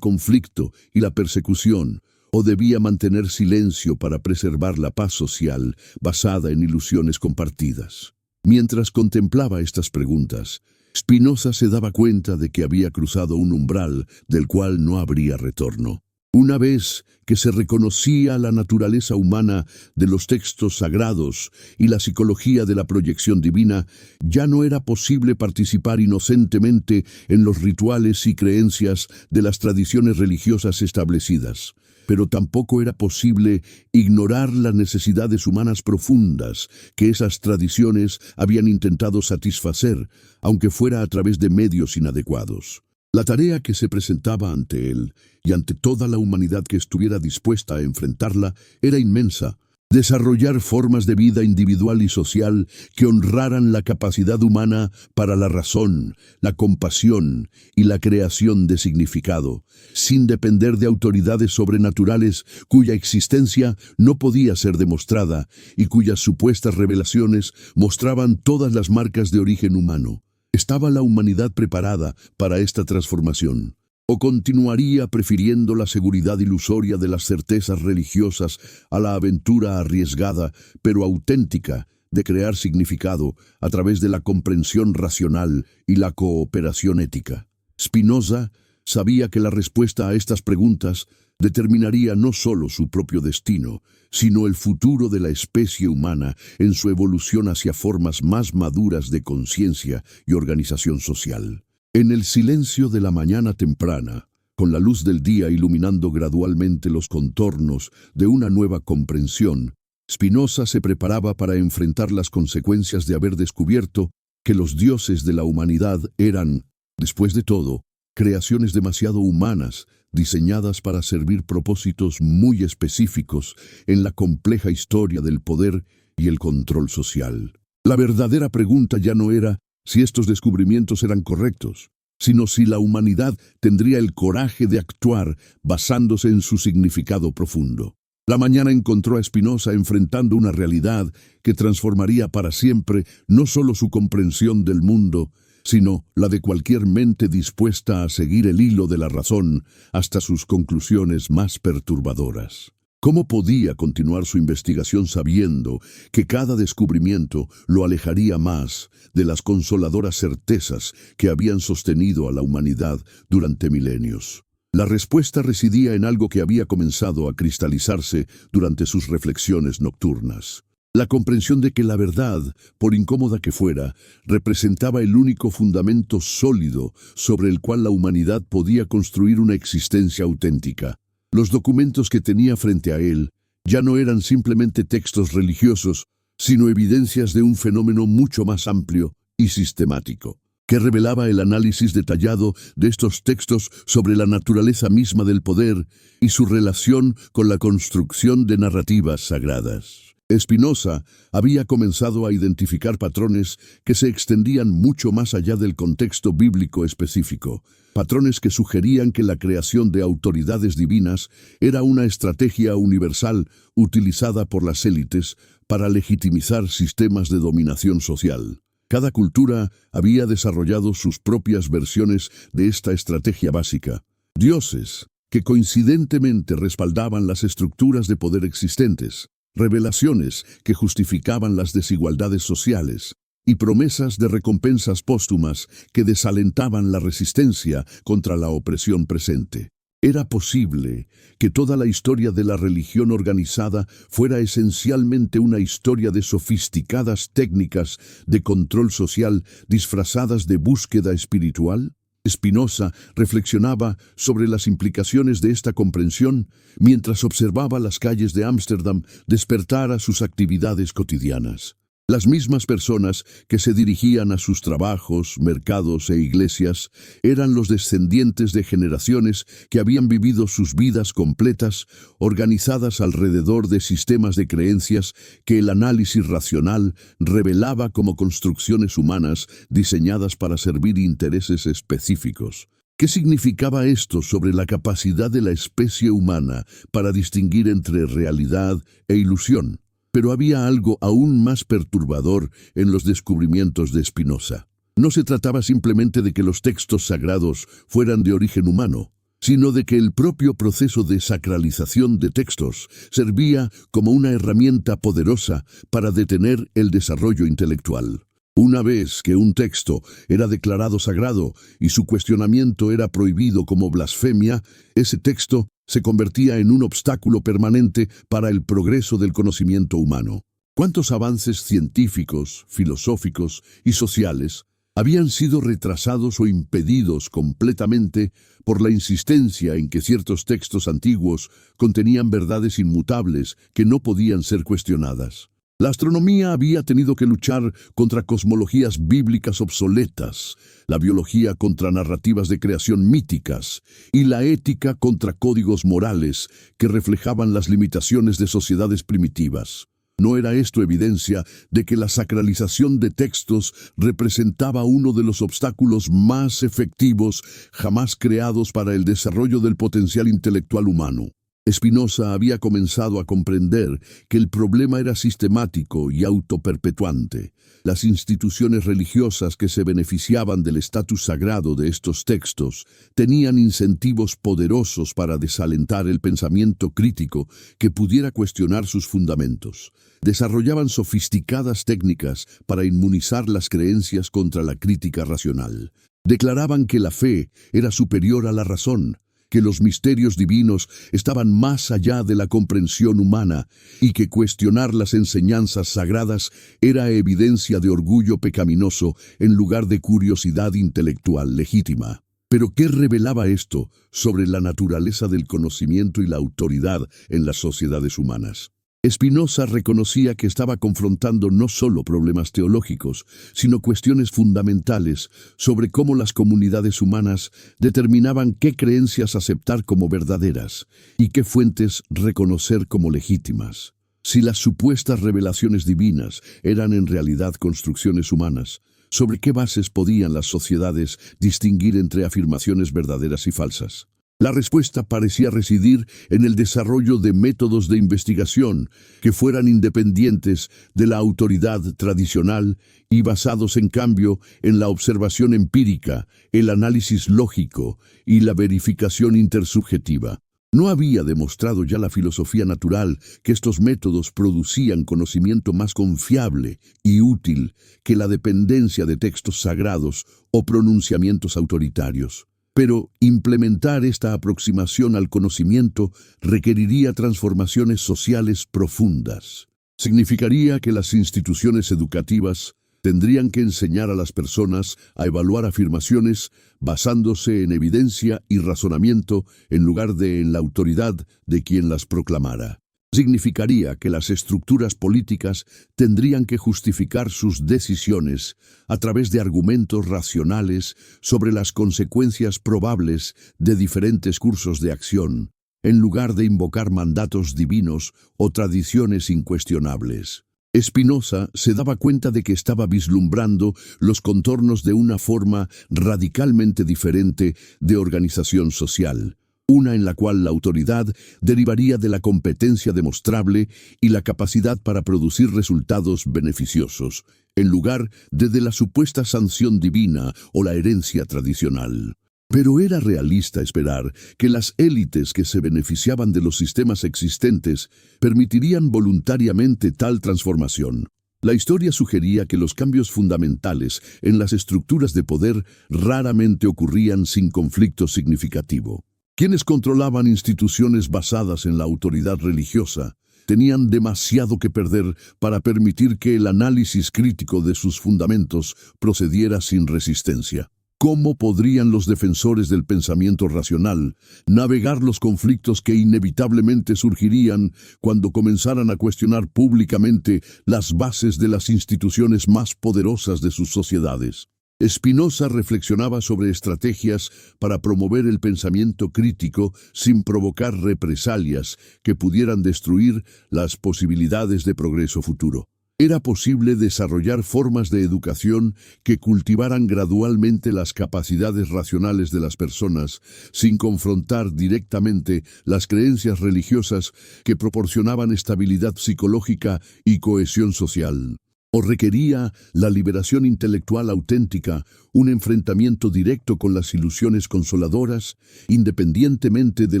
conflicto y la persecución, o debía mantener silencio para preservar la paz social basada en ilusiones compartidas. Mientras contemplaba estas preguntas, Spinoza se daba cuenta de que había cruzado un umbral del cual no habría retorno. Una vez que se reconocía la naturaleza humana de los textos sagrados y la psicología de la proyección divina, ya no era posible participar inocentemente en los rituales y creencias de las tradiciones religiosas establecidas. Pero tampoco era posible ignorar las necesidades humanas profundas que esas tradiciones habían intentado satisfacer, aunque fuera a través de medios inadecuados. La tarea que se presentaba ante él, y ante toda la humanidad que estuviera dispuesta a enfrentarla, era inmensa. Desarrollar formas de vida individual y social que honraran la capacidad humana para la razón, la compasión y la creación de significado, sin depender de autoridades sobrenaturales cuya existencia no podía ser demostrada y cuyas supuestas revelaciones mostraban todas las marcas de origen humano. ¿Estaba la humanidad preparada para esta transformación? ¿O continuaría prefiriendo la seguridad ilusoria de las certezas religiosas a la aventura arriesgada, pero auténtica, de crear significado a través de la comprensión racional y la cooperación ética? Spinoza sabía que la respuesta a estas preguntas determinaría no solo su propio destino, sino el futuro de la especie humana en su evolución hacia formas más maduras de conciencia y organización social. En el silencio de la mañana temprana, con la luz del día iluminando gradualmente los contornos de una nueva comprensión, Spinoza se preparaba para enfrentar las consecuencias de haber descubierto que los dioses de la humanidad eran, después de todo, creaciones demasiado humanas, diseñadas para servir propósitos muy específicos en la compleja historia del poder y el control social. La verdadera pregunta ya no era si estos descubrimientos eran correctos, sino si la humanidad tendría el coraje de actuar basándose en su significado profundo. La mañana encontró a Spinoza enfrentando una realidad que transformaría para siempre no solo su comprensión del mundo, sino la de cualquier mente dispuesta a seguir el hilo de la razón hasta sus conclusiones más perturbadoras. ¿Cómo podía continuar su investigación sabiendo que cada descubrimiento lo alejaría más de las consoladoras certezas que habían sostenido a la humanidad durante milenios? La respuesta residía en algo que había comenzado a cristalizarse durante sus reflexiones nocturnas. La comprensión de que la verdad, por incómoda que fuera, representaba el único fundamento sólido sobre el cual la humanidad podía construir una existencia auténtica. Los documentos que tenía frente a él ya no eran simplemente textos religiosos, sino evidencias de un fenómeno mucho más amplio y sistemático, que revelaba el análisis detallado de estos textos sobre la naturaleza misma del poder y su relación con la construcción de narrativas sagradas. Spinoza había comenzado a identificar patrones que se extendían mucho más allá del contexto bíblico específico, patrones que sugerían que la creación de autoridades divinas era una estrategia universal utilizada por las élites para legitimizar sistemas de dominación social. Cada cultura había desarrollado sus propias versiones de esta estrategia básica. Dioses que coincidentemente respaldaban las estructuras de poder existentes, revelaciones que justificaban las desigualdades sociales y promesas de recompensas póstumas que desalentaban la resistencia contra la opresión presente. Era posible que toda la historia de la religión organizada fuera esencialmente una historia de sofisticadas técnicas de control social disfrazadas de búsqueda espiritual. Spinoza reflexionaba sobre las implicaciones de esta comprensión mientras observaba las calles de Ámsterdam despertar a sus actividades cotidianas. Las mismas personas que se dirigían a sus trabajos, mercados e iglesias eran los descendientes de generaciones que habían vivido sus vidas completas, organizadas alrededor de sistemas de creencias que el análisis racional revelaba como construcciones humanas diseñadas para servir intereses específicos. ¿Qué significaba esto sobre la capacidad de la especie humana para distinguir entre realidad e ilusión? Pero había algo aún más perturbador en los descubrimientos de Spinoza. No se trataba simplemente de que los textos sagrados fueran de origen humano, sino de que el propio proceso de sacralización de textos servía como una herramienta poderosa para detener el desarrollo intelectual. Una vez que un texto era declarado sagrado y su cuestionamiento era prohibido como blasfemia, ese texto se convertía en un obstáculo permanente para el progreso del conocimiento humano. ¿Cuántos avances científicos, filosóficos y sociales habían sido retrasados o impedidos completamente por la insistencia en que ciertos textos antiguos contenían verdades inmutables que no podían ser cuestionadas? La astronomía había tenido que luchar contra cosmologías bíblicas obsoletas, la biología contra narrativas de creación míticas y la ética contra códigos morales que reflejaban las limitaciones de sociedades primitivas. ¿No era esto evidencia de que la sacralización de textos representaba uno de los obstáculos más efectivos jamás creados para el desarrollo del potencial intelectual humano? Spinoza había comenzado a comprender que el problema era sistemático y autoperpetuante. Las instituciones religiosas que se beneficiaban del estatus sagrado de estos textos tenían incentivos poderosos para desalentar el pensamiento crítico que pudiera cuestionar sus fundamentos. Desarrollaban sofisticadas técnicas para inmunizar las creencias contra la crítica racional. Declaraban que la fe era superior a la razón, que los misterios divinos estaban más allá de la comprensión humana y que cuestionar las enseñanzas sagradas era evidencia de orgullo pecaminoso en lugar de curiosidad intelectual legítima. ¿Pero qué revelaba esto sobre la naturaleza del conocimiento y la autoridad en las sociedades humanas? Spinoza reconocía que estaba confrontando no solo problemas teológicos, sino cuestiones fundamentales sobre cómo las comunidades humanas determinaban qué creencias aceptar como verdaderas y qué fuentes reconocer como legítimas. Si las supuestas revelaciones divinas eran en realidad construcciones humanas, ¿sobre qué bases podían las sociedades distinguir entre afirmaciones verdaderas y falsas? La respuesta parecía residir en el desarrollo de métodos de investigación que fueran independientes de la autoridad tradicional y basados, en cambio, en la observación empírica, el análisis lógico y la verificación intersubjetiva. ¿No había demostrado ya la filosofía natural que estos métodos producían conocimiento más confiable y útil que la dependencia de textos sagrados o pronunciamientos autoritarios? Pero implementar esta aproximación al conocimiento requeriría transformaciones sociales profundas. Significaría que las instituciones educativas tendrían que enseñar a las personas a evaluar afirmaciones basándose en evidencia y razonamiento en lugar de en la autoridad de quien las proclamara. Significaría que las estructuras políticas tendrían que justificar sus decisiones a través de argumentos racionales sobre las consecuencias probables de diferentes cursos de acción, en lugar de invocar mandatos divinos o tradiciones incuestionables. Spinoza se daba cuenta de que estaba vislumbrando los contornos de una forma radicalmente diferente de organización social. Una en la cual la autoridad derivaría de la competencia demostrable y la capacidad para producir resultados beneficiosos, en lugar de la supuesta sanción divina o la herencia tradicional. Pero era realista esperar que las élites que se beneficiaban de los sistemas existentes permitirían voluntariamente tal transformación. La historia sugería que los cambios fundamentales en las estructuras de poder raramente ocurrían sin conflicto significativo. Quienes controlaban instituciones basadas en la autoridad religiosa tenían demasiado que perder para permitir que el análisis crítico de sus fundamentos procediera sin resistencia. ¿Cómo podrían los defensores del pensamiento racional navegar los conflictos que inevitablemente surgirían cuando comenzaran a cuestionar públicamente las bases de las instituciones más poderosas de sus sociedades? Spinoza reflexionaba sobre estrategias para promover el pensamiento crítico sin provocar represalias que pudieran destruir las posibilidades de progreso futuro. Era posible desarrollar formas de educación que cultivaran gradualmente las capacidades racionales de las personas, sin confrontar directamente las creencias religiosas que proporcionaban estabilidad psicológica y cohesión social. O requería la liberación intelectual auténtica, un enfrentamiento directo con las ilusiones consoladoras, independientemente de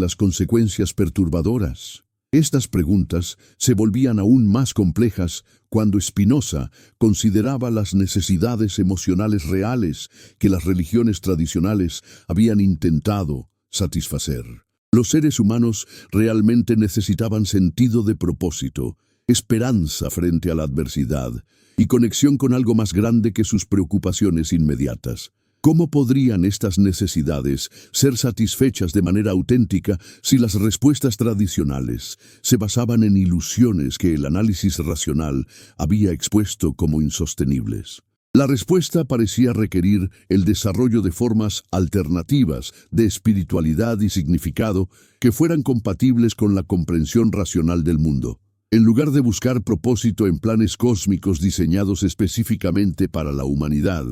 las consecuencias perturbadoras. Estas preguntas se volvían aún más complejas cuando Spinoza consideraba las necesidades emocionales reales que las religiones tradicionales habían intentado satisfacer. Los seres humanos realmente necesitaban sentido de propósito, esperanza frente a la adversidad y conexión con algo más grande que sus preocupaciones inmediatas. ¿Cómo podrían estas necesidades ser satisfechas de manera auténtica si las respuestas tradicionales se basaban en ilusiones que el análisis racional había expuesto como insostenibles? La respuesta parecía requerir el desarrollo de formas alternativas de espiritualidad y significado que fueran compatibles con la comprensión racional del mundo. En lugar de buscar propósito en planes cósmicos diseñados específicamente para la humanidad,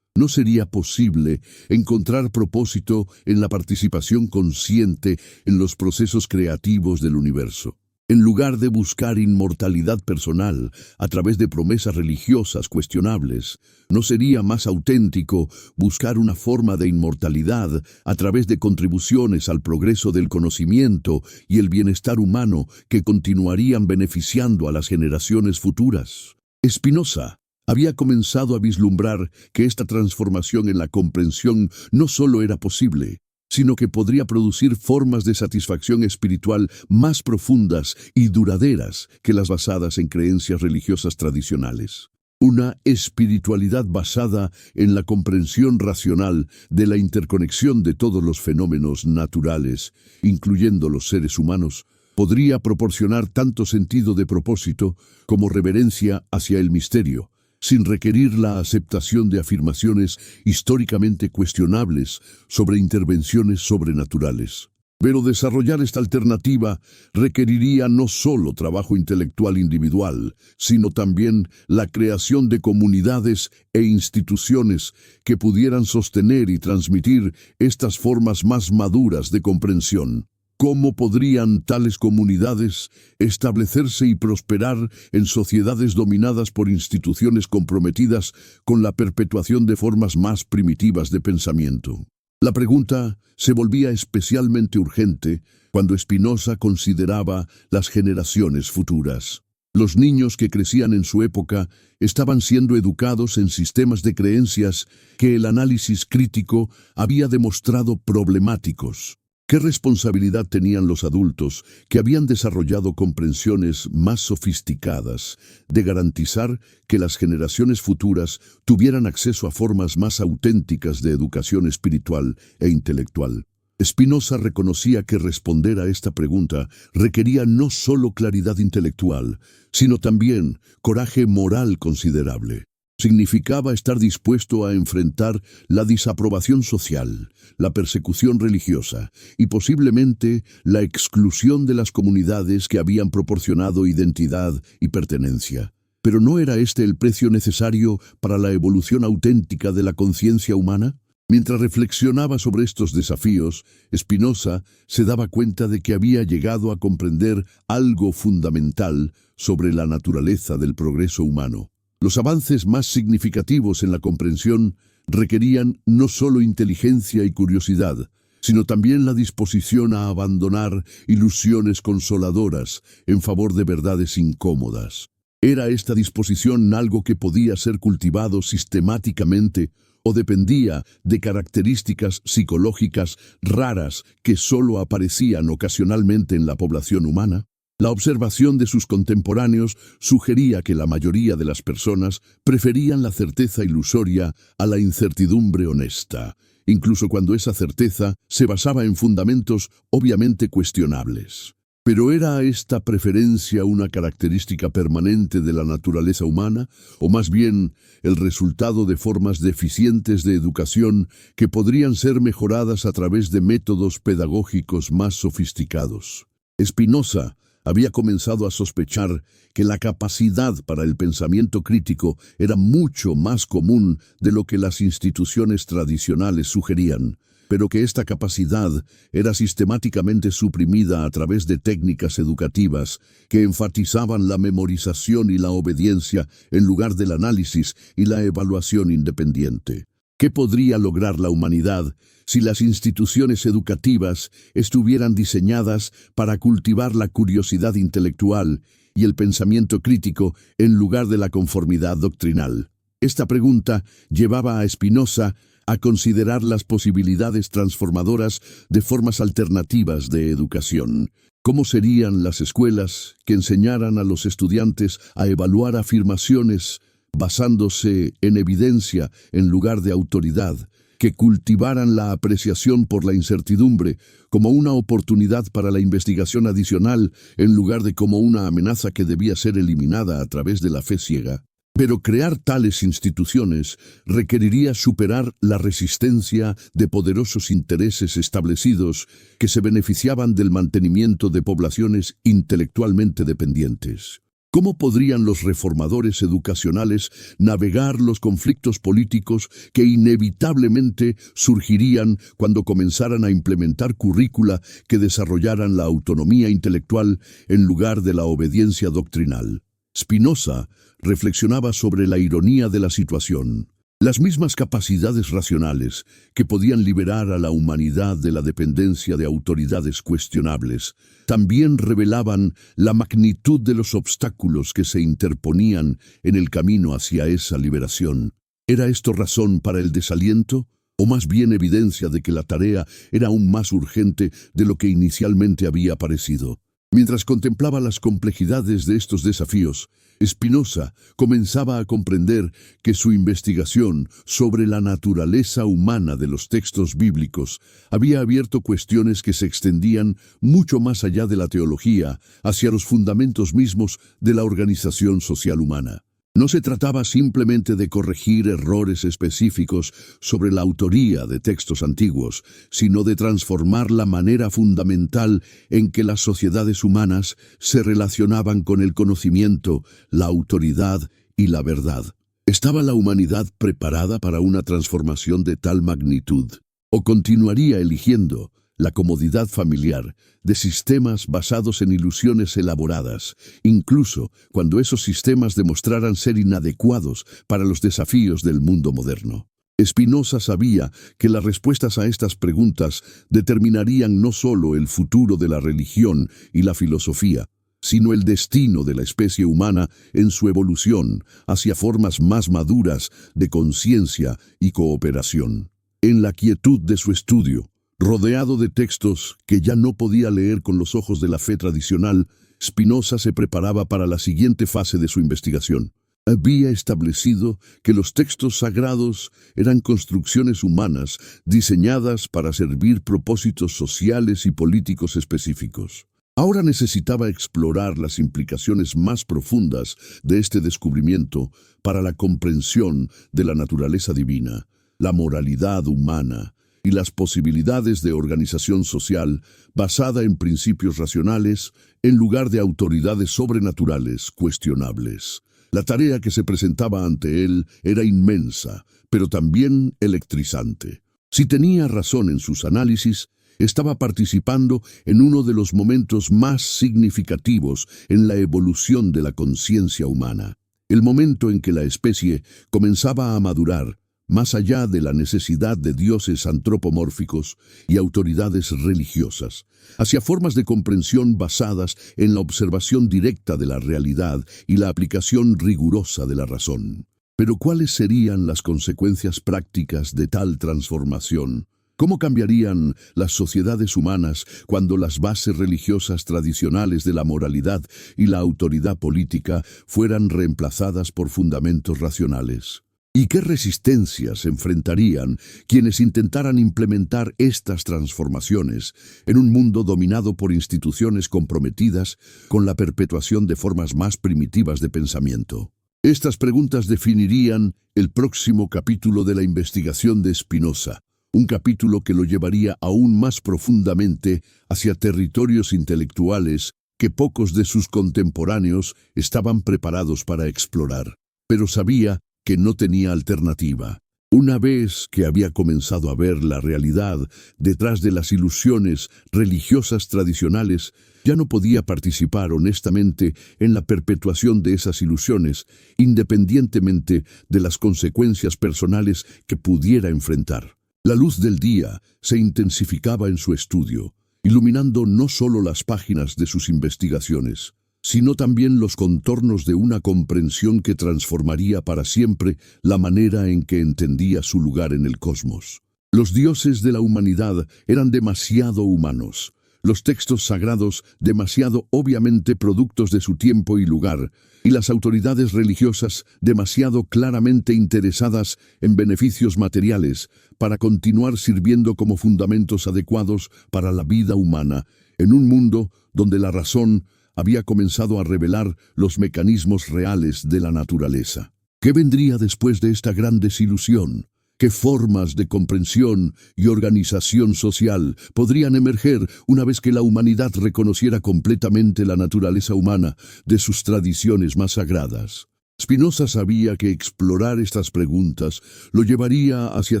¿No sería posible encontrar propósito en la participación consciente en los procesos creativos del universo? En lugar de buscar inmortalidad personal a través de promesas religiosas cuestionables, ¿no sería más auténtico buscar una forma de inmortalidad a través de contribuciones al progreso del conocimiento y el bienestar humano que continuarían beneficiando a las generaciones futuras? Spinoza había comenzado a vislumbrar que esta transformación en la comprensión no solo era posible, sino que podría producir formas de satisfacción espiritual más profundas y duraderas que las basadas en creencias religiosas tradicionales. Una espiritualidad basada en la comprensión racional de la interconexión de todos los fenómenos naturales, incluyendo los seres humanos, podría proporcionar tanto sentido de propósito como reverencia hacia el misterio, sin requerir la aceptación de afirmaciones históricamente cuestionables sobre intervenciones sobrenaturales. Pero desarrollar esta alternativa requeriría no solo trabajo intelectual individual, sino también la creación de comunidades e instituciones que pudieran sostener y transmitir estas formas más maduras de comprensión. ¿Cómo podrían tales comunidades establecerse y prosperar en sociedades dominadas por instituciones comprometidas con la perpetuación de formas más primitivas de pensamiento? La pregunta se volvía especialmente urgente cuando Spinoza consideraba las generaciones futuras. Los niños que crecían en su época estaban siendo educados en sistemas de creencias que el análisis crítico había demostrado problemáticos. ¿Qué responsabilidad tenían los adultos que habían desarrollado comprensiones más sofisticadas de garantizar que las generaciones futuras tuvieran acceso a formas más auténticas de educación espiritual e intelectual? Spinoza reconocía que responder a esta pregunta requería no solo claridad intelectual, sino también coraje moral considerable. Significaba estar dispuesto a enfrentar la desaprobación social, la persecución religiosa y posiblemente la exclusión de las comunidades que habían proporcionado identidad y pertenencia. ¿Pero no era este el precio necesario para la evolución auténtica de la conciencia humana? Mientras reflexionaba sobre estos desafíos, Spinoza se daba cuenta de que había llegado a comprender algo fundamental sobre la naturaleza del progreso humano. Los avances más significativos en la comprensión requerían no solo inteligencia y curiosidad, sino también la disposición a abandonar ilusiones consoladoras en favor de verdades incómodas. ¿Era esta disposición algo que podía ser cultivado sistemáticamente o dependía de características psicológicas raras que solo aparecían ocasionalmente en la población humana? La observación de sus contemporáneos sugería que la mayoría de las personas preferían la certeza ilusoria a la incertidumbre honesta, incluso cuando esa certeza se basaba en fundamentos obviamente cuestionables. ¿Pero era esta preferencia una característica permanente de la naturaleza humana, o más bien el resultado de formas deficientes de educación que podrían ser mejoradas a través de métodos pedagógicos más sofisticados? Spinoza había comenzado a sospechar que la capacidad para el pensamiento crítico era mucho más común de lo que las instituciones tradicionales sugerían, pero que esta capacidad era sistemáticamente suprimida a través de técnicas educativas que enfatizaban la memorización y la obediencia en lugar del análisis y la evaluación independiente. ¿Qué podría lograr la humanidad si las instituciones educativas estuvieran diseñadas para cultivar la curiosidad intelectual y el pensamiento crítico en lugar de la conformidad doctrinal? Esta pregunta llevaba a Spinoza a considerar las posibilidades transformadoras de formas alternativas de educación. ¿Cómo serían las escuelas que enseñaran a los estudiantes a evaluar afirmaciones basándose en evidencia en lugar de autoridad, que cultivaran la apreciación por la incertidumbre como una oportunidad para la investigación adicional en lugar de como una amenaza que debía ser eliminada a través de la fe ciega? Pero crear tales instituciones requeriría superar la resistencia de poderosos intereses establecidos que se beneficiaban del mantenimiento de poblaciones intelectualmente dependientes. ¿Cómo podrían los reformadores educacionales navegar los conflictos políticos que inevitablemente surgirían cuando comenzaran a implementar currícula que desarrollaran la autonomía intelectual en lugar de la obediencia doctrinal? Spinoza reflexionaba sobre la ironía de la situación. Las mismas capacidades racionales que podían liberar a la humanidad de la dependencia de autoridades cuestionables, también revelaban la magnitud de los obstáculos que se interponían en el camino hacia esa liberación. ¿Era esto razón para el desaliento? ¿O más bien evidencia de que la tarea era aún más urgente de lo que inicialmente había parecido? Mientras contemplaba las complejidades de estos desafíos, Spinoza comenzaba a comprender que su investigación sobre la naturaleza humana de los textos bíblicos había abierto cuestiones que se extendían mucho más allá de la teología, hacia los fundamentos mismos de la organización social humana. No se trataba simplemente de corregir errores específicos sobre la autoría de textos antiguos, sino de transformar la manera fundamental en que las sociedades humanas se relacionaban con el conocimiento, la autoridad y la verdad. ¿Estaba la humanidad preparada para una transformación de tal magnitud? ¿O continuaría eligiendo la comodidad familiar de sistemas basados en ilusiones elaboradas, incluso cuando esos sistemas demostraran ser inadecuados para los desafíos del mundo moderno? Spinoza sabía que las respuestas a estas preguntas determinarían no solo el futuro de la religión y la filosofía, sino el destino de la especie humana en su evolución hacia formas más maduras de conciencia y cooperación. En la quietud de su estudio, rodeado de textos que ya no podía leer con los ojos de la fe tradicional, Spinoza se preparaba para la siguiente fase de su investigación. Había establecido que los textos sagrados eran construcciones humanas diseñadas para servir propósitos sociales y políticos específicos. Ahora necesitaba explorar las implicaciones más profundas de este descubrimiento para la comprensión de la naturaleza divina, la moralidad humana y las posibilidades de organización social basada en principios racionales en lugar de autoridades sobrenaturales cuestionables. La tarea que se presentaba ante él era inmensa, pero también electrizante. Si tenía razón en sus análisis, estaba participando en uno de los momentos más significativos en la evolución de la conciencia humana. El momento en que la especie comenzaba a madurar, más allá de la necesidad de dioses antropomórficos y autoridades religiosas, hacia formas de comprensión basadas en la observación directa de la realidad y la aplicación rigurosa de la razón. Pero ¿cuáles serían las consecuencias prácticas de tal transformación? ¿Cómo cambiarían las sociedades humanas cuando las bases religiosas tradicionales de la moralidad y la autoridad política fueran reemplazadas por fundamentos racionales? ¿Y qué resistencias enfrentarían quienes intentaran implementar estas transformaciones en un mundo dominado por instituciones comprometidas con la perpetuación de formas más primitivas de pensamiento? Estas preguntas definirían el próximo capítulo de la investigación de Spinoza, un capítulo que lo llevaría aún más profundamente hacia territorios intelectuales que pocos de sus contemporáneos estaban preparados para explorar. Pero sabía que no tenía alternativa. Una vez que había comenzado a ver la realidad detrás de las ilusiones religiosas tradicionales, ya no podía participar honestamente en la perpetuación de esas ilusiones, independientemente de las consecuencias personales que pudiera enfrentar. La luz del día se intensificaba en su estudio, iluminando no solo las páginas de sus investigaciones, sino también los contornos de una comprensión que transformaría para siempre la manera en que entendía su lugar en el cosmos. Los dioses de la humanidad eran demasiado humanos, los textos sagrados demasiado obviamente productos de su tiempo y lugar, y las autoridades religiosas demasiado claramente interesadas en beneficios materiales para continuar sirviendo como fundamentos adecuados para la vida humana, en un mundo donde la razón había comenzado a revelar los mecanismos reales de la naturaleza. ¿Qué vendría después de esta gran desilusión? ¿Qué formas de comprensión y organización social podrían emerger una vez que la humanidad reconociera completamente la naturaleza humana de sus tradiciones más sagradas? Spinoza sabía que explorar estas preguntas lo llevaría hacia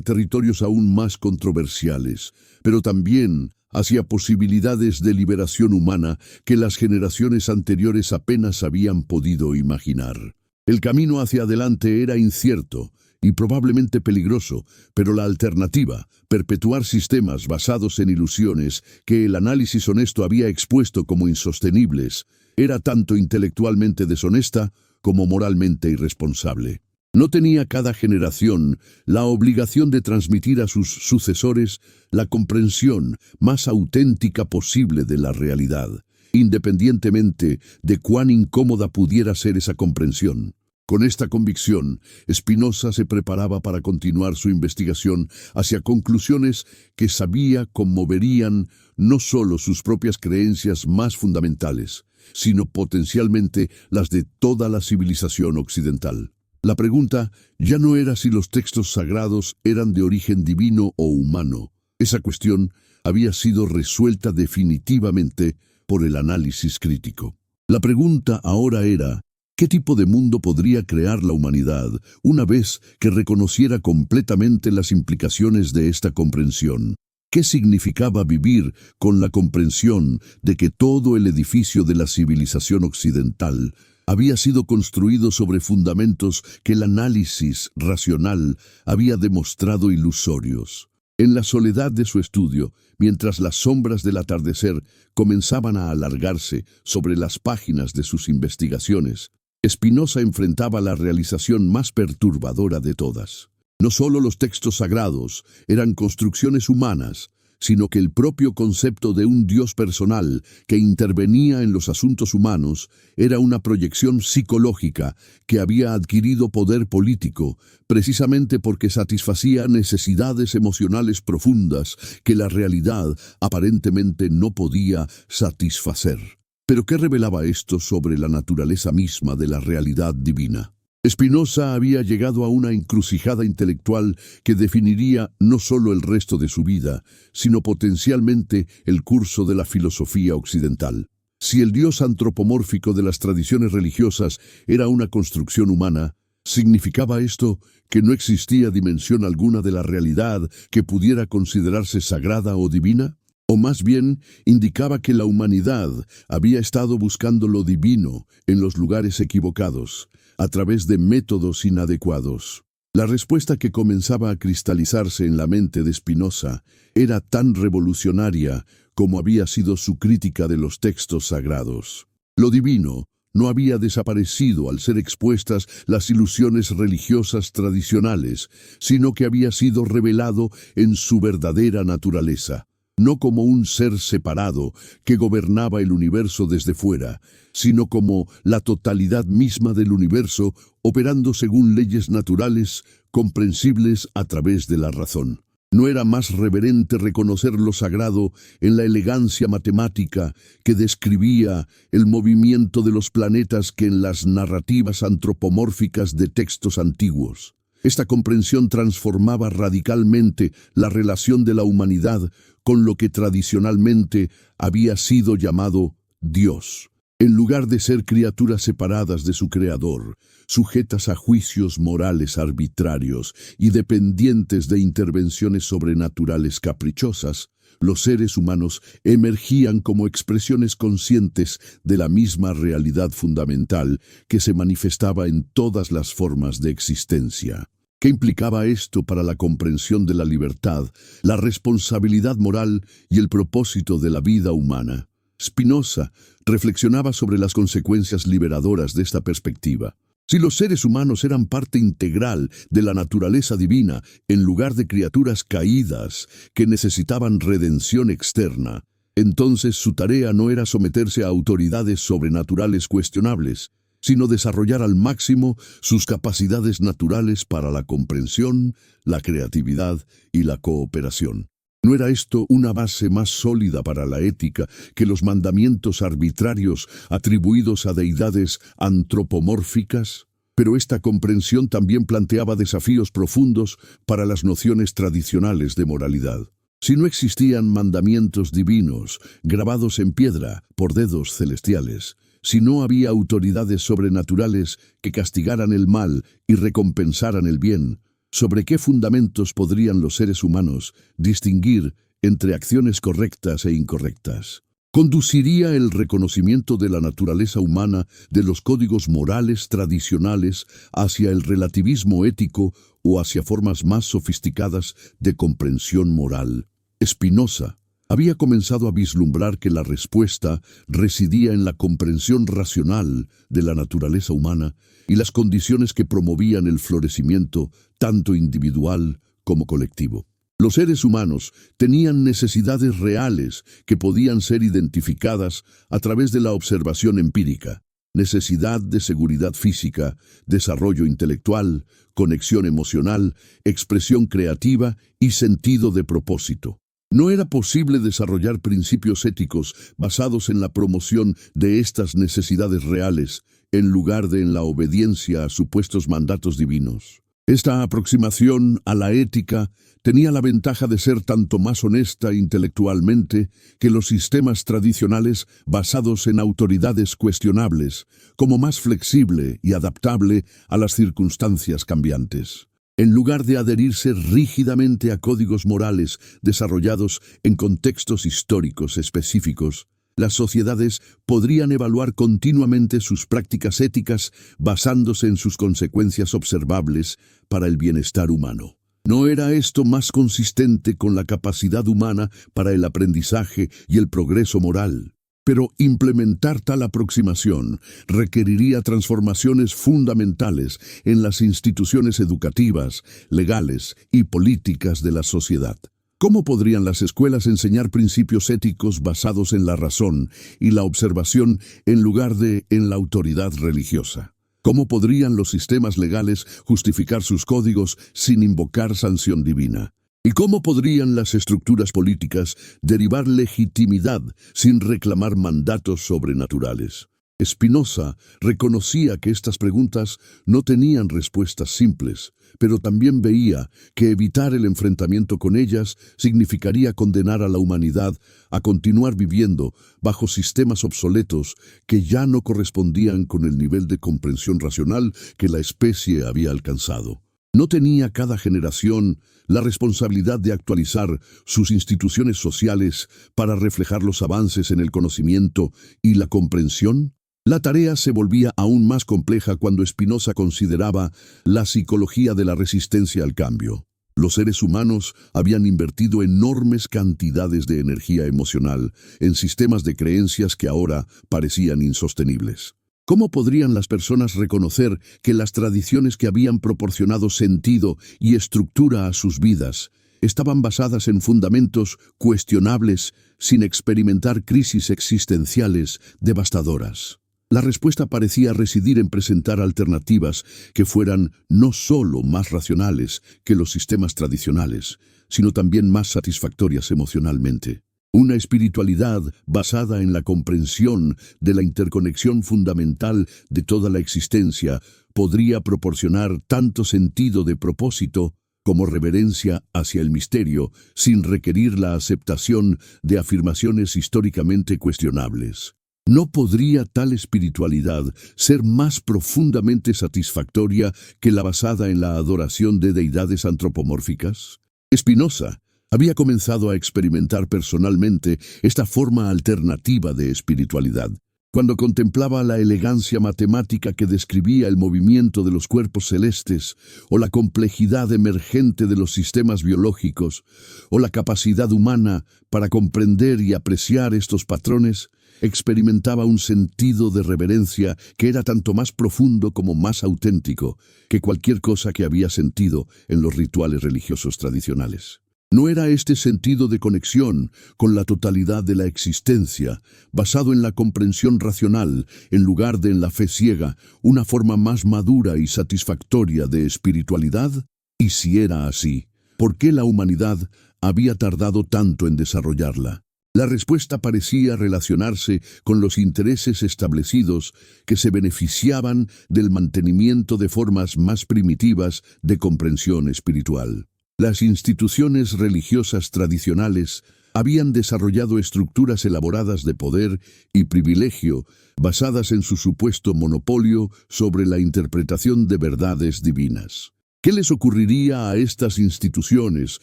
territorios aún más controversiales, pero también hacia posibilidades de liberación humana que las generaciones anteriores apenas habían podido imaginar. El camino hacia adelante era incierto y probablemente peligroso, pero la alternativa, perpetuar sistemas basados en ilusiones que el análisis honesto había expuesto como insostenibles, era tanto intelectualmente deshonesta como moralmente irresponsable. ¿No tenía cada generación la obligación de transmitir a sus sucesores la comprensión más auténtica posible de la realidad, independientemente de cuán incómoda pudiera ser esa comprensión? Con esta convicción, Spinoza se preparaba para continuar su investigación hacia conclusiones que sabía conmoverían no solo sus propias creencias más fundamentales, sino potencialmente las de toda la civilización occidental. La pregunta ya no era si los textos sagrados eran de origen divino o humano. Esa cuestión había sido resuelta definitivamente por el análisis crítico. La pregunta ahora era: ¿qué tipo de mundo podría crear la humanidad una vez que reconociera completamente las implicaciones de esta comprensión? ¿Qué significaba vivir con la comprensión de que todo el edificio de la civilización occidental había sido construido sobre fundamentos que el análisis racional había demostrado ilusorios? En la soledad de su estudio, mientras las sombras del atardecer comenzaban a alargarse sobre las páginas de sus investigaciones, Spinoza enfrentaba la realización más perturbadora de todas. No solo los textos sagrados eran construcciones humanas, sino que el propio concepto de un Dios personal que intervenía en los asuntos humanos era una proyección psicológica que había adquirido poder político precisamente porque satisfacía necesidades emocionales profundas que la realidad aparentemente no podía satisfacer. ¿Pero qué revelaba esto sobre la naturaleza misma de la realidad divina? Spinoza había llegado a una encrucijada intelectual que definiría no solo el resto de su vida, sino potencialmente el curso de la filosofía occidental. Si el Dios antropomórfico de las tradiciones religiosas era una construcción humana, ¿significaba esto que no existía dimensión alguna de la realidad que pudiera considerarse sagrada o divina? O más bien, indicaba que la humanidad había estado buscando lo divino en los lugares equivocados, a través de métodos inadecuados. La respuesta que comenzaba a cristalizarse en la mente de Spinoza era tan revolucionaria como había sido su crítica de los textos sagrados. Lo divino no había desaparecido al ser expuestas las ilusiones religiosas tradicionales, sino que había sido revelado en su verdadera naturaleza. No como un ser separado que gobernaba el universo desde fuera, sino como la totalidad misma del universo operando según leyes naturales comprensibles a través de la razón. ¿No era más reverente reconocer lo sagrado en la elegancia matemática que describía el movimiento de los planetas que en las narrativas antropomórficas de textos antiguos? Esta comprensión transformaba radicalmente la relación de la humanidad con lo que tradicionalmente había sido llamado Dios. En lugar de ser criaturas separadas de su Creador, sujetas a juicios morales arbitrarios y dependientes de intervenciones sobrenaturales caprichosas, los seres humanos emergían como expresiones conscientes de la misma realidad fundamental que se manifestaba en todas las formas de existencia. ¿Qué implicaba esto para la comprensión de la libertad, la responsabilidad moral y el propósito de la vida humana? Spinoza reflexionaba sobre las consecuencias liberadoras de esta perspectiva. Si los seres humanos eran parte integral de la naturaleza divina, en lugar de criaturas caídas que necesitaban redención externa, entonces su tarea no era someterse a autoridades sobrenaturales cuestionables, sino desarrollar al máximo sus capacidades naturales para la comprensión, la creatividad y la cooperación. ¿No era esto una base más sólida para la ética que los mandamientos arbitrarios atribuidos a deidades antropomórficas? Pero esta comprensión también planteaba desafíos profundos para las nociones tradicionales de moralidad. Si no existían mandamientos divinos grabados en piedra por dedos celestiales, si no había autoridades sobrenaturales que castigaran el mal y recompensaran el bien, ¿sobre qué fundamentos podrían los seres humanos distinguir entre acciones correctas e incorrectas? ¿Conduciría el reconocimiento de la naturaleza humana de los códigos morales tradicionales hacia el relativismo ético o hacia formas más sofisticadas de comprensión moral? Spinoza había comenzado a vislumbrar que la respuesta residía en la comprensión racional de la naturaleza humana y las condiciones que promovían el florecimiento tanto individual como colectivo. Los seres humanos tenían necesidades reales que podían ser identificadas a través de la observación empírica. Necesidad de seguridad física, desarrollo intelectual, conexión emocional, expresión creativa y sentido de propósito. No era posible desarrollar principios éticos basados en la promoción de estas necesidades reales, en lugar de en la obediencia a supuestos mandatos divinos. Esta aproximación a la ética tenía la ventaja de ser tanto más honesta intelectualmente que los sistemas tradicionales basados en autoridades cuestionables, como más flexible y adaptable a las circunstancias cambiantes. En lugar de adherirse rígidamente a códigos morales desarrollados en contextos históricos específicos, las sociedades podrían evaluar continuamente sus prácticas éticas basándose en sus consecuencias observables para el bienestar humano. ¿No era esto más consistente con la capacidad humana para el aprendizaje y el progreso moral? Pero implementar tal aproximación requeriría transformaciones fundamentales en las instituciones educativas, legales y políticas de la sociedad. ¿Cómo podrían las escuelas enseñar principios éticos basados en la razón y la observación en lugar de en la autoridad religiosa? ¿Cómo podrían los sistemas legales justificar sus códigos sin invocar sanción divina? ¿Y cómo podrían las estructuras políticas derivar legitimidad sin reclamar mandatos sobrenaturales? Spinoza reconocía que estas preguntas no tenían respuestas simples, pero también veía que evitar el enfrentamiento con ellas significaría condenar a la humanidad a continuar viviendo bajo sistemas obsoletos que ya no correspondían con el nivel de comprensión racional que la especie había alcanzado. ¿No tenía cada generación la responsabilidad de actualizar sus instituciones sociales para reflejar los avances en el conocimiento y la comprensión? La tarea se volvía aún más compleja cuando Spinoza consideraba la psicología de la resistencia al cambio. Los seres humanos habían invertido enormes cantidades de energía emocional en sistemas de creencias que ahora parecían insostenibles. ¿Cómo podrían las personas reconocer que las tradiciones que habían proporcionado sentido y estructura a sus vidas estaban basadas en fundamentos cuestionables sin experimentar crisis existenciales devastadoras? La respuesta parecía residir en presentar alternativas que fueran no solo más racionales que los sistemas tradicionales, sino también más satisfactorias emocionalmente. Una espiritualidad basada en la comprensión de la interconexión fundamental de toda la existencia podría proporcionar tanto sentido de propósito como reverencia hacia el misterio, sin requerir la aceptación de afirmaciones históricamente cuestionables. ¿No podría tal espiritualidad ser más profundamente satisfactoria que la basada en la adoración de deidades antropomórficas? Spinoza había comenzado a experimentar personalmente esta forma alternativa de espiritualidad. Cuando contemplaba la elegancia matemática que describía el movimiento de los cuerpos celestes, o la complejidad emergente de los sistemas biológicos, o la capacidad humana para comprender y apreciar estos patrones, experimentaba un sentido de reverencia que era tanto más profundo como más auténtico que cualquier cosa que había sentido en los rituales religiosos tradicionales. ¿No era este sentido de conexión con la totalidad de la existencia, basado en la comprensión racional en lugar de en la fe ciega, una forma más madura y satisfactoria de espiritualidad? Y si era así, ¿por qué la humanidad había tardado tanto en desarrollarla? La respuesta parecía relacionarse con los intereses establecidos que se beneficiaban del mantenimiento de formas más primitivas de comprensión espiritual. Las instituciones religiosas tradicionales habían desarrollado estructuras elaboradas de poder y privilegio basadas en su supuesto monopolio sobre la interpretación de verdades divinas. ¿Qué les ocurriría a estas instituciones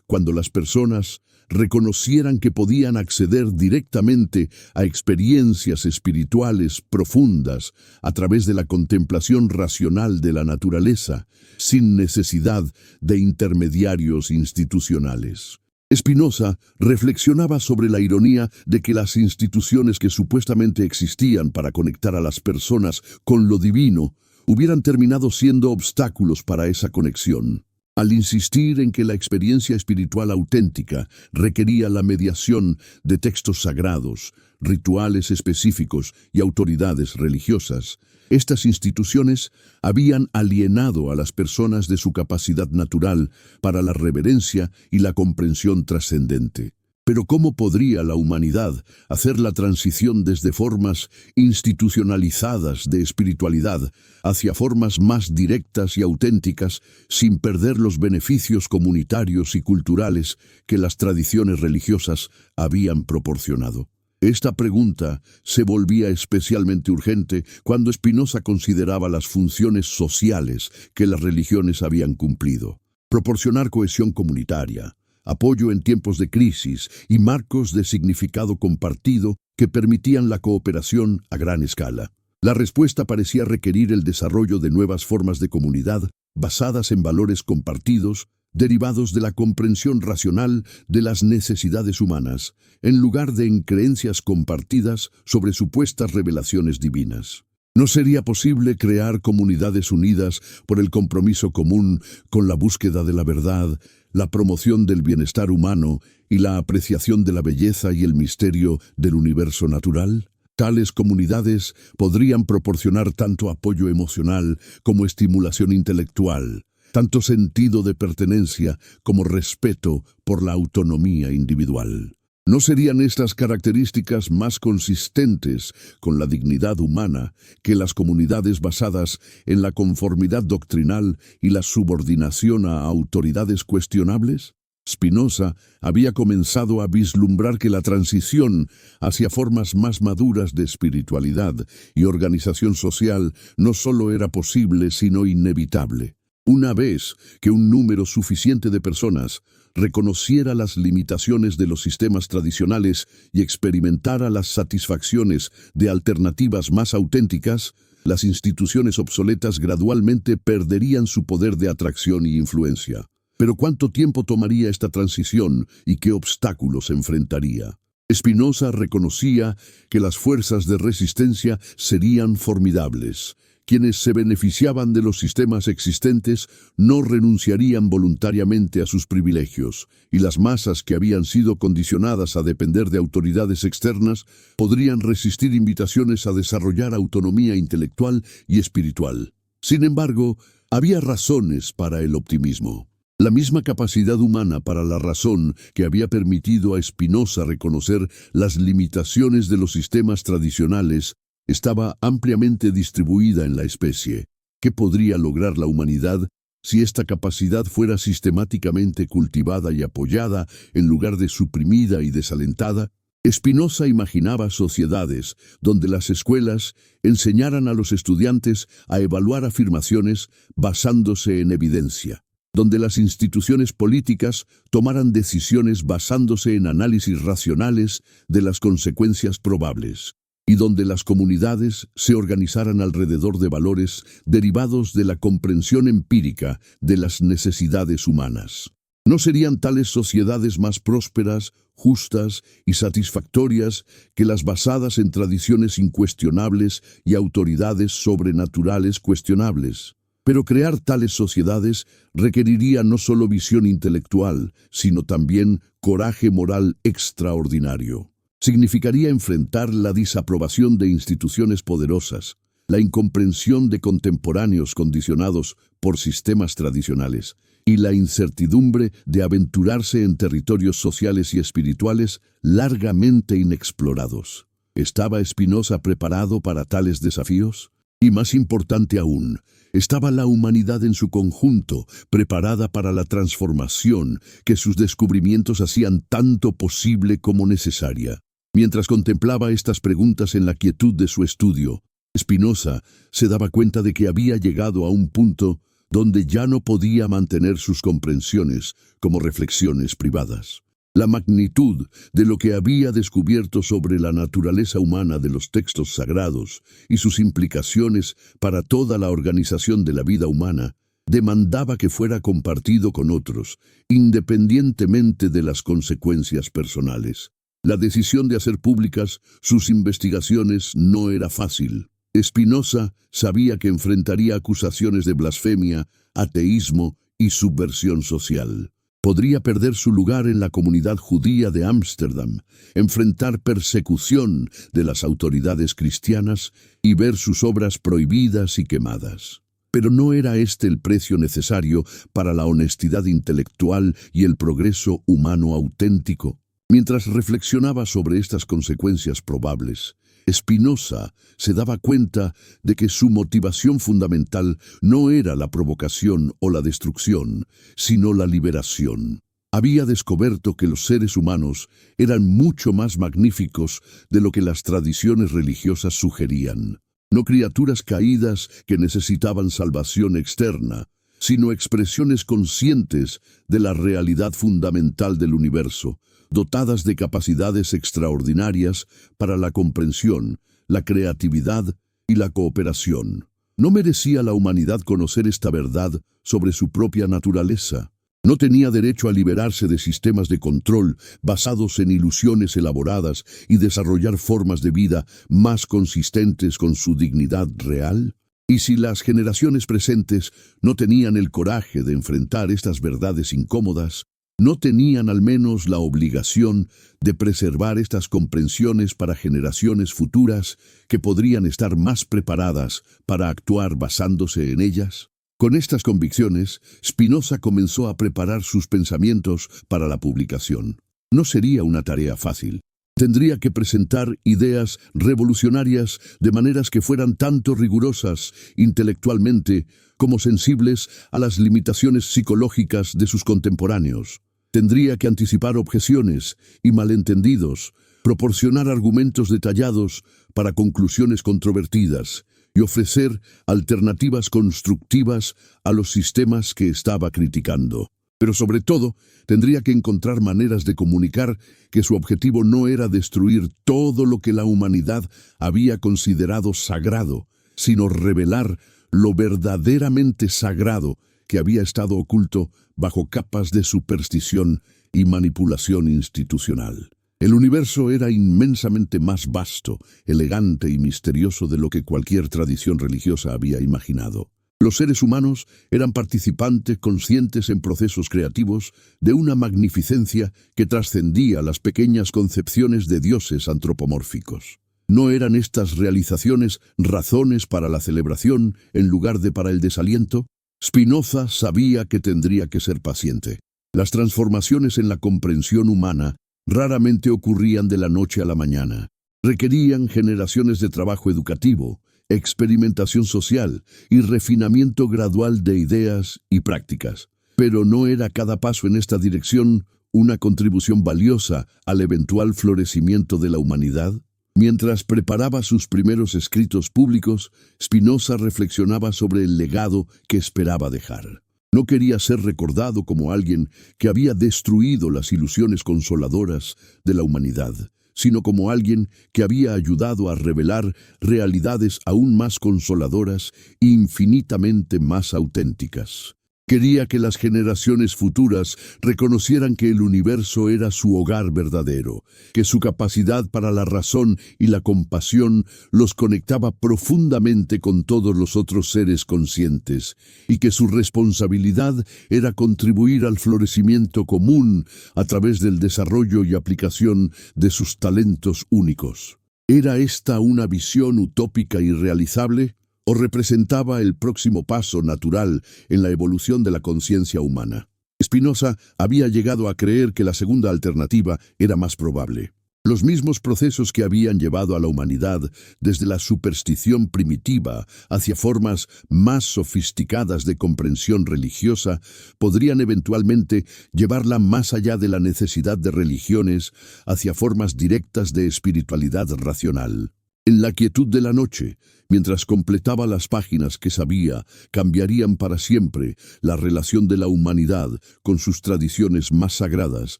cuando las personas reconocieran que podían acceder directamente a experiencias espirituales profundas a través de la contemplación racional de la naturaleza, sin necesidad de intermediarios institucionales? Spinoza reflexionaba sobre la ironía de que las instituciones que supuestamente existían para conectar a las personas con lo divino hubieran terminado siendo obstáculos para esa conexión. Al insistir en que la experiencia espiritual auténtica requería la mediación de textos sagrados, rituales específicos y autoridades religiosas, estas instituciones habían alienado a las personas de su capacidad natural para la reverencia y la comprensión trascendente. Pero ¿cómo podría la humanidad hacer la transición desde formas institucionalizadas de espiritualidad hacia formas más directas y auténticas sin perder los beneficios comunitarios y culturales que las tradiciones religiosas habían proporcionado? Esta pregunta se volvía especialmente urgente cuando Spinoza consideraba las funciones sociales que las religiones habían cumplido: proporcionar cohesión comunitaria, apoyo en tiempos de crisis y marcos de significado compartido que permitían la cooperación a gran escala. La respuesta parecía requerir el desarrollo de nuevas formas de comunidad basadas en valores compartidos, derivados de la comprensión racional de las necesidades humanas, en lugar de en creencias compartidas sobre supuestas revelaciones divinas. ¿No sería posible crear comunidades unidas por el compromiso común con la búsqueda de la verdad, la promoción del bienestar humano y la apreciación de la belleza y el misterio del universo natural? Tales comunidades podrían proporcionar tanto apoyo emocional como estimulación intelectual, tanto sentido de pertenencia como respeto por la autonomía individual. ¿No serían estas características más consistentes con la dignidad humana que las comunidades basadas en la conformidad doctrinal y la subordinación a autoridades cuestionables? Spinoza había comenzado a vislumbrar que la transición hacia formas más maduras de espiritualidad y organización social no solo era posible, sino inevitable. Una vez que un número suficiente de personas reconociera las limitaciones de los sistemas tradicionales y experimentara las satisfacciones de alternativas más auténticas, las instituciones obsoletas gradualmente perderían su poder de atracción y influencia. Pero ¿cuánto tiempo tomaría esta transición y qué obstáculos enfrentaría? Spinoza reconocía que las fuerzas de resistencia serían formidables. Quienes se beneficiaban de los sistemas existentes no renunciarían voluntariamente a sus privilegios, y las masas que habían sido condicionadas a depender de autoridades externas podrían resistir invitaciones a desarrollar autonomía intelectual y espiritual. Sin embargo, había razones para el optimismo. La misma capacidad humana para la razón que había permitido a Spinoza reconocer las limitaciones de los sistemas tradicionales estaba ampliamente distribuida en la especie. ¿Qué podría lograr la humanidad si esta capacidad fuera sistemáticamente cultivada y apoyada en lugar de suprimida y desalentada? Spinoza imaginaba sociedades donde las escuelas enseñaran a los estudiantes a evaluar afirmaciones basándose en evidencia, donde las instituciones políticas tomaran decisiones basándose en análisis racionales de las consecuencias probables, y donde las comunidades se organizaran alrededor de valores derivados de la comprensión empírica de las necesidades humanas. ¿No serían tales sociedades más prósperas, justas y satisfactorias que las basadas en tradiciones incuestionables y autoridades sobrenaturales cuestionables? Pero crear tales sociedades requeriría no solo visión intelectual, sino también coraje moral extraordinario. Significaría enfrentar la desaprobación de instituciones poderosas, la incomprensión de contemporáneos condicionados por sistemas tradicionales, y la incertidumbre de aventurarse en territorios sociales y espirituales largamente inexplorados. ¿Estaba Spinoza preparado para tales desafíos? Y más importante aún, ¿estaba la humanidad en su conjunto preparada para la transformación que sus descubrimientos hacían tanto posible como necesaria? Mientras contemplaba estas preguntas en la quietud de su estudio, Spinoza se daba cuenta de que había llegado a un punto donde ya no podía mantener sus comprensiones como reflexiones privadas. La magnitud de lo que había descubierto sobre la naturaleza humana de los textos sagrados y sus implicaciones para toda la organización de la vida humana demandaba que fuera compartido con otros, independientemente de las consecuencias personales. La decisión de hacer públicas sus investigaciones no era fácil. Spinoza sabía que enfrentaría acusaciones de blasfemia, ateísmo y subversión social. Podría perder su lugar en la comunidad judía de Ámsterdam, enfrentar persecución de las autoridades cristianas y ver sus obras prohibidas y quemadas. Pero no era este el precio necesario para la honestidad intelectual y el progreso humano auténtico. Mientras reflexionaba sobre estas consecuencias probables, Spinoza se daba cuenta de que su motivación fundamental no era la provocación o la destrucción, sino la liberación. Había descubierto que los seres humanos eran mucho más magníficos de lo que las tradiciones religiosas sugerían. No criaturas caídas que necesitaban salvación externa, sino expresiones conscientes de la realidad fundamental del universo, dotadas de capacidades extraordinarias para la comprensión, la creatividad y la cooperación. ¿No merecía la humanidad conocer esta verdad sobre su propia naturaleza? ¿No tenía derecho a liberarse de sistemas de control basados en ilusiones elaboradas y desarrollar formas de vida más consistentes con su dignidad real? Y si las generaciones presentes no tenían el coraje de enfrentar estas verdades incómodas, ¿no tenían al menos la obligación de preservar estas comprensiones para generaciones futuras que podrían estar más preparadas para actuar basándose en ellas? Con estas convicciones, Spinoza comenzó a preparar sus pensamientos para la publicación. No sería una tarea fácil. Tendría que presentar ideas revolucionarias de maneras que fueran tanto rigurosas intelectualmente como sensibles a las limitaciones psicológicas de sus contemporáneos. Tendría que anticipar objeciones y malentendidos, proporcionar argumentos detallados para conclusiones controvertidas y ofrecer alternativas constructivas a los sistemas que estaba criticando. Pero sobre todo, tendría que encontrar maneras de comunicar que su objetivo no era destruir todo lo que la humanidad había considerado sagrado, sino revelar lo verdaderamente sagrado que había estado oculto bajo capas de superstición y manipulación institucional. El universo era inmensamente más vasto, elegante y misterioso de lo que cualquier tradición religiosa había imaginado. Los seres humanos eran participantes conscientes en procesos creativos de una magnificencia que trascendía las pequeñas concepciones de dioses antropomórficos. ¿No eran estas realizaciones razones para la celebración en lugar de para el desaliento? Spinoza sabía que tendría que ser paciente. Las transformaciones en la comprensión humana raramente ocurrían de la noche a la mañana. Requerían generaciones de trabajo educativo, experimentación social y refinamiento gradual de ideas y prácticas. Pero ¿no era cada paso en esta dirección una contribución valiosa al eventual florecimiento de la humanidad? Mientras preparaba sus primeros escritos públicos, Spinoza reflexionaba sobre el legado que esperaba dejar. No quería ser recordado como alguien que había destruido las ilusiones consoladoras de la humanidad, sino como alguien que había ayudado a revelar realidades aún más consoladoras e infinitamente más auténticas. Quería que las generaciones futuras reconocieran que el universo era su hogar verdadero, que su capacidad para la razón y la compasión los conectaba profundamente con todos los otros seres conscientes, y que su responsabilidad era contribuir al florecimiento común a través del desarrollo y aplicación de sus talentos únicos. ¿Era esta una visión utópica y irrealizable? o representaba el próximo paso natural en la evolución de la conciencia humana. Spinoza había llegado a creer que la segunda alternativa era más probable. Los mismos procesos que habían llevado a la humanidad desde la superstición primitiva hacia formas más sofisticadas de comprensión religiosa podrían eventualmente llevarla más allá de la necesidad de religiones hacia formas directas de espiritualidad racional. En la quietud de la noche, mientras completaba las páginas que sabía cambiarían para siempre la relación de la humanidad con sus tradiciones más sagradas,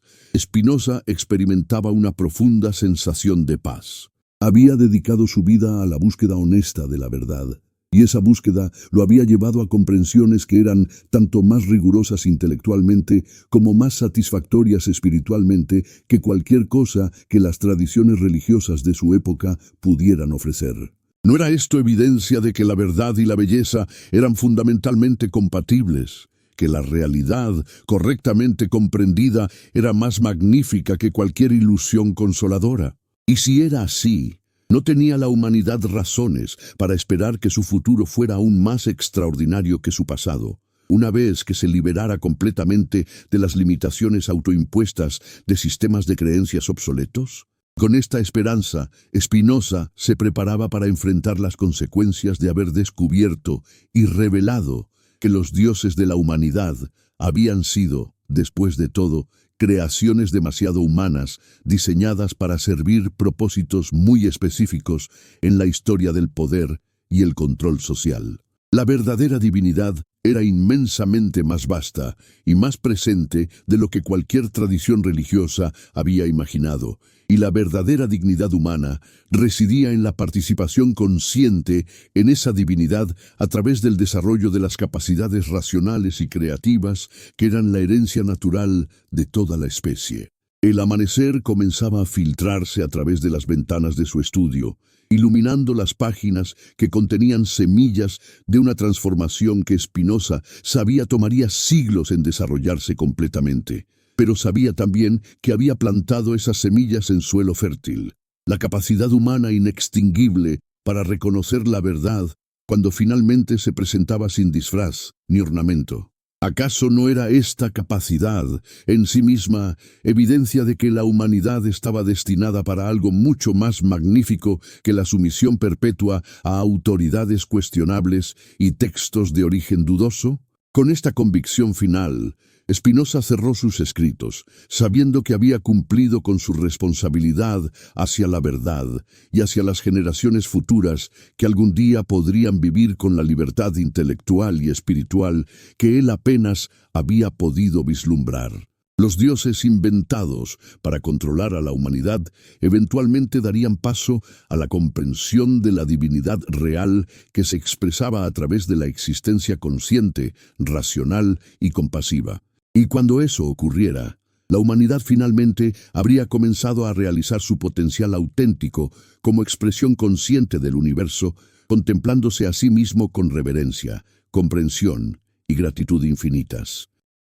Spinoza experimentaba una profunda sensación de paz. Había dedicado su vida a la búsqueda honesta de la verdad, y esa búsqueda lo había llevado a comprensiones que eran tanto más rigurosas intelectualmente como más satisfactorias espiritualmente que cualquier cosa que las tradiciones religiosas de su época pudieran ofrecer. ¿No era esto evidencia de que la verdad y la belleza eran fundamentalmente compatibles? Que la realidad, correctamente comprendida, era más magnífica que cualquier ilusión consoladora? Y si era así, ¿no tenía la humanidad razones para esperar que su futuro fuera aún más extraordinario que su pasado, una vez que se liberara completamente de las limitaciones autoimpuestas de sistemas de creencias obsoletos? Con esta esperanza, Spinoza se preparaba para enfrentar las consecuencias de haber descubierto y revelado que los dioses de la humanidad habían sido, después de todo, creaciones demasiado humanas, diseñadas para servir propósitos muy específicos en la historia del poder y el control social. La verdadera divinidad era inmensamente más vasta y más presente de lo que cualquier tradición religiosa había imaginado, y la verdadera dignidad humana residía en la participación consciente en esa divinidad a través del desarrollo de las capacidades racionales y creativas que eran la herencia natural de toda la especie. El amanecer comenzaba a filtrarse a través de las ventanas de su estudio, iluminando las páginas que contenían semillas de una transformación que Spinoza sabía tomaría siglos en desarrollarse completamente. Pero sabía también que había plantado esas semillas en suelo fértil, la capacidad humana inextinguible para reconocer la verdad cuando finalmente se presentaba sin disfraz ni ornamento. ¿Acaso no era esta capacidad en sí misma evidencia de que la humanidad estaba destinada para algo mucho más magnífico que la sumisión perpetua a autoridades cuestionables y textos de origen dudoso? Con esta convicción final, Spinoza cerró sus escritos, sabiendo que había cumplido con su responsabilidad hacia la verdad y hacia las generaciones futuras que algún día podrían vivir con la libertad intelectual y espiritual que él apenas había podido vislumbrar. Los dioses inventados para controlar a la humanidad eventualmente darían paso a la comprensión de la divinidad real que se expresaba a través de la existencia consciente, racional y compasiva. Y cuando eso ocurriera, la humanidad finalmente habría comenzado a realizar su potencial auténtico como expresión consciente del universo, contemplándose a sí mismo con reverencia, comprensión y gratitud infinitas.